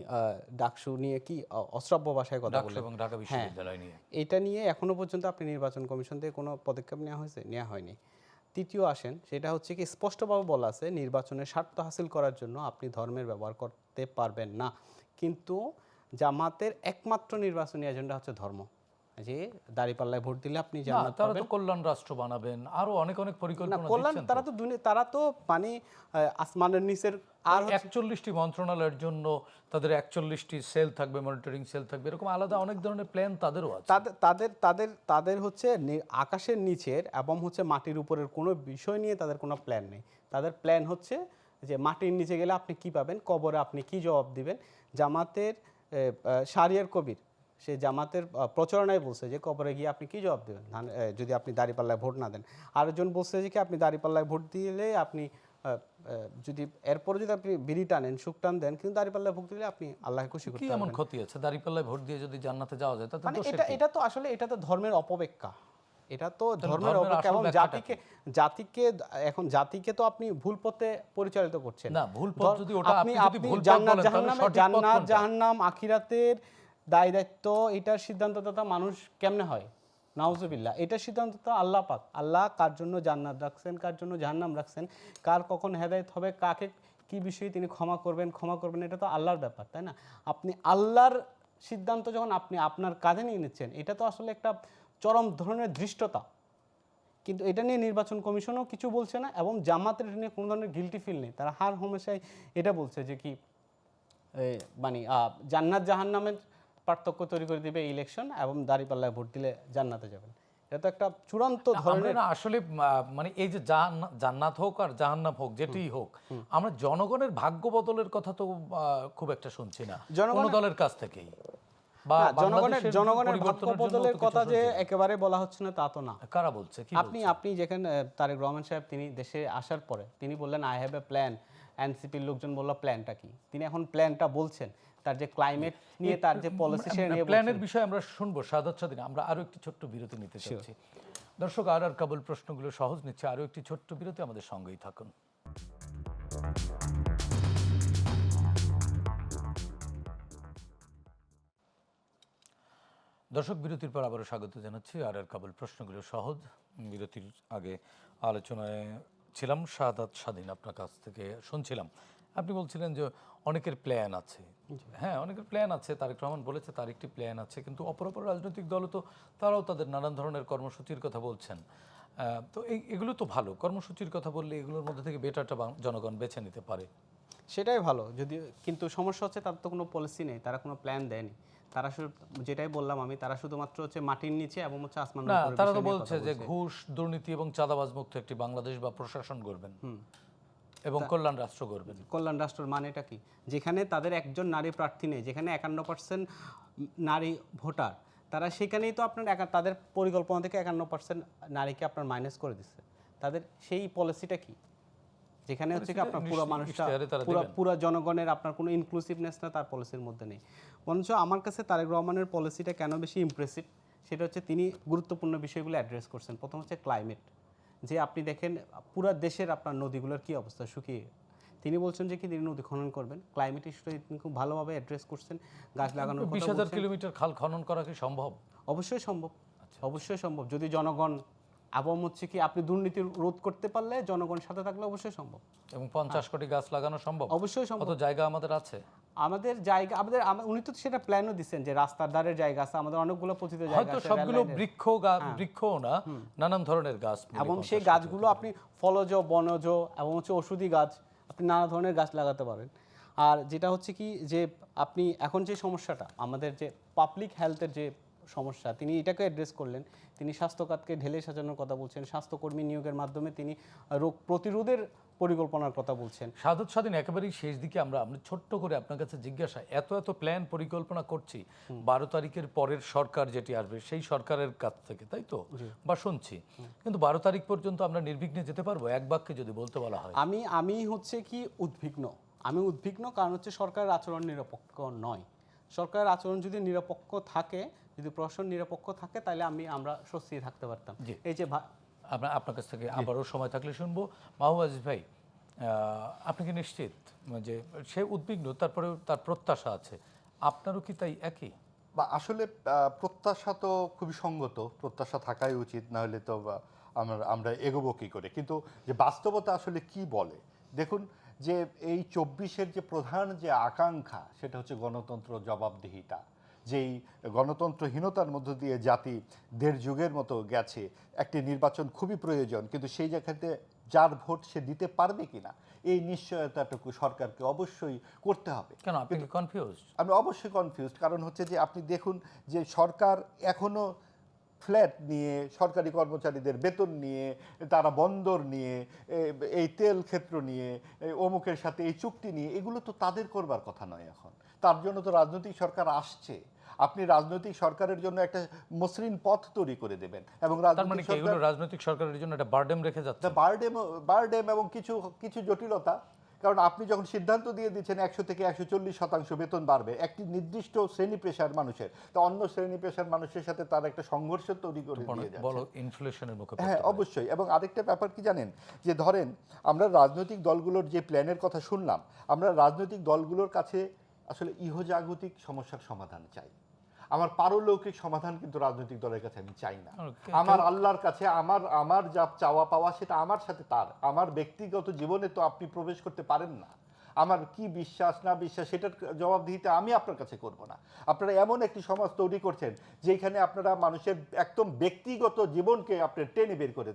ডাকসু নিয়ে কি অশ্রাব্য ভাষায় কথা ডাকসু বললেন। এবং ঢাকা বিশ্ববিদ্যালয় নিয়ে এটা নিয়ে এখনো পর্যন্ত আপনি নির্বাচন কমিশন থেকে কোনো পদক্ষেপ নেওয়া হয়েছে? নেওয়া হয়নি। তৃতীয় আসেন, সেটা হচ্ছে কি স্পষ্টভাবে বলা আছে নির্বাচনের স্বার্থ হাসিল করার জন্য আপনি ধর্মের ব্যবহার করতে পারবেন না, কিন্তু জামাতের একমাত্র নির্বাচনী এজেন্ডা হচ্ছে ধর্ম, যে দাঁড়িপাল্লায় ভোট দিলে আপনি না, জান্নাত তারা পাবেন। তো কল্যাণ রাষ্ট্র বানাবেন, আরো অনেক অনেক না, পরিকল্পনা কল্যাণ দিচ্ছেন। তারা তো মানে আসমানের নিচের আর 41টি মন্ত্রণালয়ের জন্য তাদের 41টি সেল থাকবে, মনিটরিং সেল থাকবে, এরকম আলাদা অনেক ধরনের প্ল্যান তাদেরও আছে। তাদের হচ্ছে আকাশের নিচের এবং হচ্ছে মাটির উপরের কোনো বিষয় নিয়ে তাদের কোনো প্ল্যান নেই। তাদের প্ল্যান হচ্ছে যে মাটির নিচে গেলে আপনি কি পাবেন, কবরে আপনি কি জবাব দিবেন। জামাতের শাহরিয়ার কবির সে জামাতের প্রচারণায় বলছে যে কবরে গিয়ে আপনি কি জবাব দেবেন যদি আপনি দাঁড়িপাল্লায় ভোট না দেন। আরেকজন বলছে যে কি আপনি দাঁড়িপাল্লায় ভোট দিলে আপনি যদি এরপরে যদি আপনি বিড়ি টানেন, সুখ টান দেন, কিন্তু দাঁড়িপাল্লায় ভোট দিলে আপনি আল্লাহকে খুশি কি করতে এমন পারবেন। ক্ষতি আছে দাঁড়িপাল্লায় ভোট দিয়ে যদি জান্নাতে যাওয়া যায়? তাতে মানে দোষের কি? এটা তো ধর্মের অপব্যাখ্যা, এটা তো তাহলে ধর্মের ধর্মের অপব্যাখ্যা, আসল এবং ব্যাখ্যাটা জাতিকে তো আপনি ভুল পথে পরিচালিত করছেন। না, ভুল পথ যদি ওটা আপনি যদি ভুল পথ জান্নাত বলেন, তাহলে সঠিক পথ জান্নাত কোনটা? জাহান্নাম আখিরাতের দায় দায়িত্ব এটার সিদ্ধান্তদাতা মানুষ কেমনে হয়? নাউজুবিল্লাহ, এটার সিদ্ধান্তটা আল্লাহ পাক। আল্লাহ কার জন্য জান্নাত রাখছেন, কার জন্য জাহান্নাম রাখছেন, কার কখন হেদায়েত হবে, কাকে কি বিষয়ে তিনি ক্ষমা করবেন, এটা তো আল্লাহর ব্যাপার, তাই না? আপনি আল্লাহর সিদ্ধান্ত যখন আপনি আপনার কাঁধে নিয়ে নিচ্ছেন, এটা তো আসলে একটা চরম ধরনের ধৃষ্টতা। কিন্তু এটা নিয়ে নির্বাচন কমিশনও কিছু বলছে না, এবং জামাতের এটা নিয়ে কোনো ধরনের গিলটি ফিল নেই। তারা হার হমেশাই এটা বলছে যে কি মানে জান্নাত জাহান্নামের পার্থক্য তৈরি করে দিবে ইলেকশন, এবং দাঁড়িপাল্লায় ভোট দিলে জান্নাতে যাবেন। এটা তো একটা চূড়ান্ত আমরা ধরনের না আসলে মানে এই যে জান্নাত হোক আর জাহান্নাম হোক, যেটাই হোক, আমরা জনগণের ভাগ্য বদলের কথা তো খুব একটা শুনছি না কোনো দলের কাছ থেকেই। বা জনগণের ভাগ্য বদলের কথা যে একেবারে বলা হচ্ছে না তা তো না। কারা বলছে? কি আপনি যেখানে তারেক রহমান সাহেব তিনি দেশে আসার পরে তিনি বললেন আই হ্যাভ এ প্ল্যান, এনসিপির লোকজন বলল প্ল্যানটা কি, তিনি এখন প্ল্যানটা বলছেন, তার যে ক্লাইমেট নিয়ে তার যে পলিসি সে নিয়ে প্ল্যানের বিষয়ে আমরা শুনবো শাহাদাত স্বাধীন। আমরা আরো একটি ছোট্ট বিরতি নিতে চাচ্ছি। দর্শক, আর কাবুল প্রশ্নগুলো সহজ নিচ্ছে, আরো একটি ছোট্ট বিরতি, আমাদের সঙ্গেই থাকুন। দর্শক, বিরতির পর আবারও স্বাগত জানাচ্ছি। আর কাবুল প্রশ্নগুলো সহজ। বিরতির আগে আলোচনায় ছিলাম শাহাদাত স্বাধীন, আপনার কাছ থেকে শুনছিলাম। আপনি বলছিলেন যে অনেকের প্ল্যান আছে। হ্যাঁ, অনেকের প্ল্যান আছে, তারেক রহমান বলেছে তার একটি প্ল্যান আছে, কিন্তু অপর রাজনৈতিক দলও তো তারাও তাদের নানান ধরনের কর্মসূচির কথা বলছেন। তো এগুলো তো ভালো, কর্মসূচির কথা বললে এগুলোর মধ্যে থেকে বেটারটা জনগণ বেছে নিতে পারে, সেটাই ভালো। যদি কিন্তু সমস্যা হচ্ছে তার তো কোনো পলিসি নেই, তারা কোনো প্ল্যান দেয়নি। তারা শুধু যেটাই বললাম আমি, তারা শুধুমাত্র হচ্ছে মাটির নিচে এবং হচ্ছে আসমানের না, উপরে তারা তো বিষয় নিয়ে বলছে কথা যে বলছে। ঘুষ, দুর্নীতি এবং চাঁদাবাজ মুক্ত একটি বাংলাদেশ বা প্রশাসন গড়বেন এবং কল্যাণ রাষ্ট্র গড়বেন। কল্যাণ রাষ্ট্রের মানেটা কি? যেখানে তাদের একজন নারী প্রার্থী নেই, যেখানে 51% নারী ভোটার, তারা সেখানেই তো আপনার তাদের পরিকল্পনা থেকে 51% নারীকে আপনার মাইনাস করে দিচ্ছে। তাদের সেই পলিসিটা কি? যেখানে হচ্ছে কি আপনার পুরো মানুষটা ইশতেহারে তারা পুরো দিবেন। পুরো জনগণের আপনার কোনো ইনক্লুসিভনেস না তার পলিসির মধ্যে নেই। বরঞ্চ আমার কাছে তারেক রহমানের পলিসিটা কেন বেশি ইমপ্রেসিভ, সেটা হচ্ছে তিনি গুরুত্বপূর্ণ বিষয়গুলো অ্যাড্রেস করছেন। প্রথম হচ্ছে ক্লাইমেট, যে আপনি দেখেন পুরো দেশের আপনার নদীগুলোর কি অবস্থা, শুকিয়ে। তিনি বলছেন যে কি তিনি নদী খনন করবেন, ক্লাইমেট ইস্যুটা তিনি খুব ভালোভাবে অ্যাড্রেস করছেন, গাছ লাগানোর কথা 20,000 বলছেন। কিলোমিটার খাল খনন করা কি সম্ভব? অবশ্যই সম্ভব, অবশ্যই সম্ভব, যদি জনগণ এবং হচ্ছে কি আপনি দুর্নীতি রোধ করতে পারলে, জনগণের সাথে থাকলে অবশ্যই সম্ভব, এবং 50 কোটি গাছ লাগানো সম্ভব? অবশ্যই সম্ভব। কত জায়গা আমাদের আছে? আমাদের জায়গা উনি তো সেটা প্ল্যানও দিচ্ছেন যে রাস্তার ধারের জায়গা আছে, আমাদের অনেকগুলো পতিত জায়গা হয়তো আছে, সবগুলো রেল লাইনের। বৃক্ষও না, নানান ধরনের গাছ মিলে এবং 50 সেই কোটি। গাছগুলো আপনি ফলজ, বনজ এবং হচ্ছে ওষুধি গাছ, আপনি নানা ধরনের গাছ লাগাতে পারেন। আর যেটা হচ্ছে কি যে আপনি এখন যে সমস্যাটা আমাদের যে পাবলিক হেলথের যে সমস্যা, তিনি এটাকে অ্যাড্রেস করলেন। তিনি স্বাস্থ্য খাতকে ঢেলে সাজানোর কথা বলছেন, স্বাস্থ্যকর্মী নিয়োগের মাধ্যমে তিনি রোগ প্রতিরোধের পরিকল্পনার কথা বলছেন। সাদত স্বাধীন একেবারেই শেষ দিকে আমরা ছোট্ট করে আপনার কাছে জিজ্ঞাসা, এত প্ল্যান পরিকল্পনা করছি 12 তারিখের পরের সরকার যেটি আসবে সেই সরকারের কাছ থেকে, তাই তো? বা শুনছি, কিন্তু 12 তারিখ পর্যন্ত আমরা নির্বিঘ্নে যেতে পারবো? এক বাক্যে যদি বলতে বলা হয়। আমি হচ্ছে কি উদ্বিগ্ন, কারণ হচ্ছে সরকারের আচরণ নিরপেক্ষ নয়। সরকারের আচরণ যদি নিরপেক্ষ থাকে, যদি প্রশাসন নিরপেক্ষ থাকে, তাহলে আমরা স্বস্তি থাকতে পারতাম। জি। এই যে আপনার কাছ থেকে আবারও সময় থাকলে শুনবো। মাহবুব আজিজ ভাই, আপনি কি নিশ্চিত যে সে উদ্বিগ্ন, তারপরে তার প্রত্যাশা আছে, আপনারও কি তাই একই? বা আসলে প্রত্যাশা তো খুবই সঙ্গত, প্রত্যাশা থাকাই উচিত, না হলে তো আমরা এগোবো কী করে? কিন্তু যে বাস্তবতা আসলে কি বলে, দেখুন যে এই 24-এর যে প্রধান যে আকাঙ্ক্ষা, সেটা হচ্ছে গণতন্ত্র, জবাবদিহিতা। যেই গণতন্ত্রহীনতার মধ্য দিয়ে জাতি 1.5 যুগের মতো গেছে, একটি নির্বাচন খুবই প্রয়োজন, কিন্তু সেই জায়গাতে যার ভোট সে দিতে পারবে কিনা, এই নিশ্চয়তাটুকু সরকারকে অবশ্যই করতে হবে। কেন আপনি কি কনফিউজ? আমি অবশ্যই কনফিউজড, কারণ হচ্ছে যে আপনি দেখুন যে সরকার এখনো ফ্ল্যাট নিয়ে, সরকারি কর্মচারীদের বেতন নিয়ে, তারা বন্দর নিয়ে, এই তেল ক্ষেত্র নিয়ে, অমুকের সাথে এই চুক্তি নিয়ে, এগুলো তো তাদের করবার কথা নয়। এখন তার জন্য তো রাজনৈতিক সরকার আসছে। আপনি রাজনৈতিক সরকারের জন্য একটা মসৃণ পথ তৈরি করে দেবেন, এবং তার মানে কি এগুলো রাজনৈতিক সরকারের জন্য একটা বারডেম রেখে যাচ্ছে? বারডেম এবং কিছু কিছু জটিলতা। কারণ আপনি যখন সিদ্ধান্ত দিয়ে দিচ্ছেন 100 থেকে 140% বেতন বাড়বে, একটি নির্দিষ্ট শ্রেণী পেশার মানুষের, তো অন্য শ্রেণী পেশার মানুষের সাথে তার একটা সংঘর্ষ তৈরি করে দিয়ে যাচ্ছে। বড় ইনফ্লেশনের মুখে হ্যাঁ, অবশ্যই। এবং আরেকটা ব্যাপার কি জানেন, যে ধরেন আমরা রাজনৈতিক দলগুলোর যে প্ল্যানের কথা শুনলাম, আমরা রাজনৈতিক দলগুলোর কাছে আসলে ইহজাগতিক সমস্যার সমাধান চাই। আমার পারলৌকিক সমাধান কিন্তু রাজনৈতিক দলের কাছে আমি চাই না। আমার আল্লাহর কাছে আমার যা চাওয়া পাওয়া, সেটা আমার সাথে তার। আমার ব্যক্তিগত জীবনে তো আপনি প্রবেশ করতে পারেন না। আমার কি বিশ্বাস না বিশ্বাস, সেটার জবাবদিহিতা আমি আপনার কাছে করব না। আপনারা এমন একটি সমাজ তৈরি করছেন যেখানে আপনারা মানুষের একদম ব্যক্তিগত জীবনকে আপনি টেনে বের করে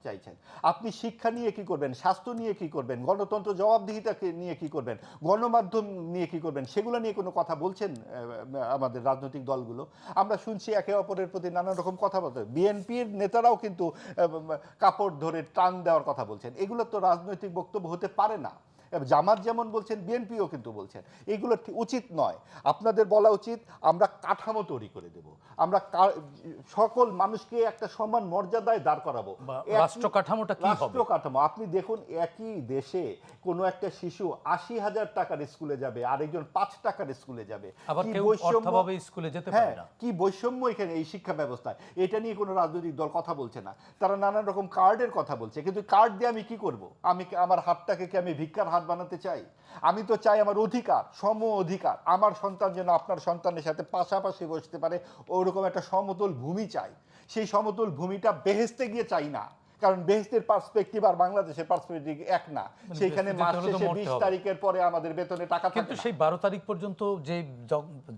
চাইছেন। আপনি শিক্ষা নিয়ে কি করবেন, স্বাস্থ্য নিয়ে কি করবেন, গণতন্ত্র জবাবদিহিতাকে নিয়ে কি করবেন, গণমাধ্যম নিয়ে কি করবেন, সেগুলো নিয়ে কোনো কথা বলছেন আমাদের রাজনৈতিক দলগুলো? আমরা শুনছি একে অপরের প্রতি নানান রকম কথা বলতে। বিএনপির নেতারাও কিন্তু কাপড় ধরে টান দেওয়ার কথা বলছেন। এগুলো তো রাজনৈতিক বক্তব্য হতে পারে না। জামাত যেমন বলছেন, বিএনপিও কিন্তু বলছেন। এগুলো উচিত নয়। আপনাদের বলা উচিত আমরা কাঠামো তৈরি করে দেব, আমরা সকল মানুষকে একটা সমান মর্যাদায় দাঁড় করাবো। রাষ্ট্র কাঠামোটা কি হবে? রাষ্ট্র কাঠামো আপনি দেখুন, একই দেশে কোনো একটা শিশু 80,000 টাকার স্কুলে যাবে, আরেকজন 5 টাকার স্কুলে যাবে। আবার কেউ অর্থভাবে স্কুলে যেতে পারে না। কি বৈষম্য এখানে এই শিক্ষা ব্যবস্থায়! এটা নিয়ে কোনো রাজনৈতিক দল কথা বলছে না। তারা নানান রকম কার্ডের কথা বলছে, কিন্তু কার্ড দিয়ে আমি কি করব? আমার হাতটাকে কি আমি ভিক্ষার হাত বানাতে চাই? আমি তো চাই আমার অধিকার, সম অধিকার। আমার সন্তান যেন আপনার সন্তানের সাথে পাশাপাশি বসতে পারে, ওরকম একটা সমতল ভূমি চাই। সেই সমতল ভূমিটা বেহেশতে গিয়ে চাই না, কারণ বেহেশতের পার্সপেক্টিভ আর বাংলাদেশের পার্সপেক্টিভ এক না। সেইখানে মাস শেষে 20 তারিখের পরে আমাদের বেতনে টাকা থাকে। কিন্তু সেই 12 তারিখ পর্যন্ত যে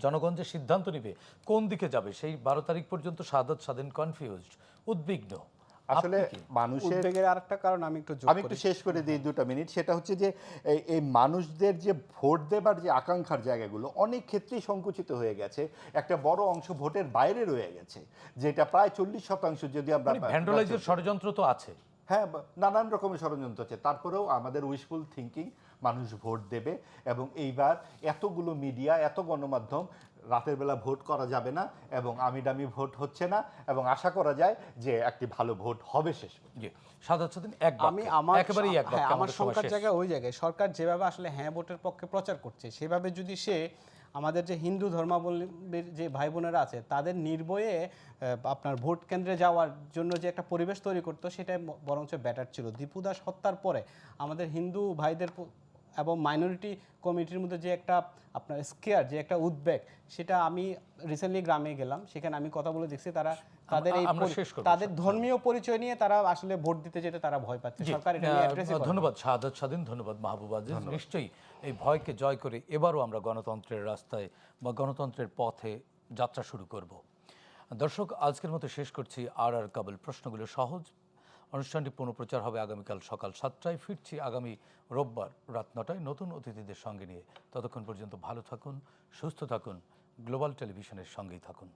জনগণ যে সিদ্ধান্ত নেবে কোন দিকে যাবে, সেই 12 তারিখ পর্যন্ত সাদত স্বাধীন কনফিউজড, উদ্বিগ্ন। আসলে মানুষের উদ্বেগের আরেকটা কারণ আমি একটু শেষ করে দিই 2 মিনিট। সেটা হচ্ছে যে এই মানুষদের যে ভোট দেবার যে আকাঙ্ক্ষার জায়গাগুলো অনেক ক্ষেত্রেই সংকুচিত হয়ে গেছে। একটা বড় অংশ ভোটের বাইরে রয়ে গেছে, যেটা প্রায় 40%। যদি আমরা ভ্যান্ডালাইজের ষড়যন্ত্র তো আছে, হ্যাঁ, নানান রকমের ষড়যন্ত্র আছে, তারপরেও আমাদের উইশফুল থিঙ্কিং, মানুষ ভোট দেবে। এবং এইবার এতগুলো মিডিয়া, এত গণমাধ্যম রাতের বেলা ভোট করা যাবে না এবং আমি দামি ভোট হচ্ছে না এবং আশা করা যায় যে একটি ভালো ভোট হবে শেষ পর্যন্ত। জি সাদাত সাদিন এক আমি বাক্যে, আমার একেবারেই এক হ্যাঁ, বাক্যে, আমার আমাদের সময় শঙ্কার শেষ। জায়গা ওই জায়গায় সরকার যেভাবে আসলে হ্যাঁ ভোটের পক্ষে প্রচার করছে সেভাবে যদি সে আমাদের যে হিন্দু ধর্মাবলম্বীর যে ভাই বোনেরা আছে তাদের নির্ভয়ে আপনার ভোট কেন্দ্রে যাওয়ার জন্য যে একটা পরিবেশ তৈরি করতো সেটাই বরঞ্চ বেটার ছিল। দীপু দাস হত্যার পরে আমাদের হিন্দু ভাইদের এবং মাইনরিটি কমিটির মধ্যে যে একটা আপনার স্কেয়ার, যে একটা উদ্বেগ, সেটা আমি রিসেন্টলি গ্রামে গেলাম, সেখানে আমি কথা বলে দেখছি তারা তাদের এই আমরা শেষ করবো, তাদের ধর্মীয় পরিচয় নিয়ে তারা আসলে ভোট দিতে যেতে তারা ভয় পাচ্ছে। জি, সরকার এটা নিয়ে অ্যাড্রেস ধন্যবাদ সাদাত স্বাধীন, ধন্যবাদ মাহবুব আজিজ। নিশ্চয়ই এই ভয়কে জয় করে এবারও আমরা গণতন্ত্রের রাস্তায় বা গণতন্ত্রের পথে যাত্রা শুরু করব। দর্শক, আজকের মতো শেষ করছি আর কাবুল প্রশ্নগুলো সহজ। অনুষ্ঠানটি পুনঃপ্রচার হবে আগামীকাল সকাল 7টায়। ফিরছি আগামী রোববার রাত 9টায় নতুন অতিথিদের সঙ্গে নিয়ে। ততক্ষণ পর্যন্ত ভালো থাকুন, সুস্থ থাকুন, গ্লোবাল টেলিভিশনের সঙ্গেই থাকুন।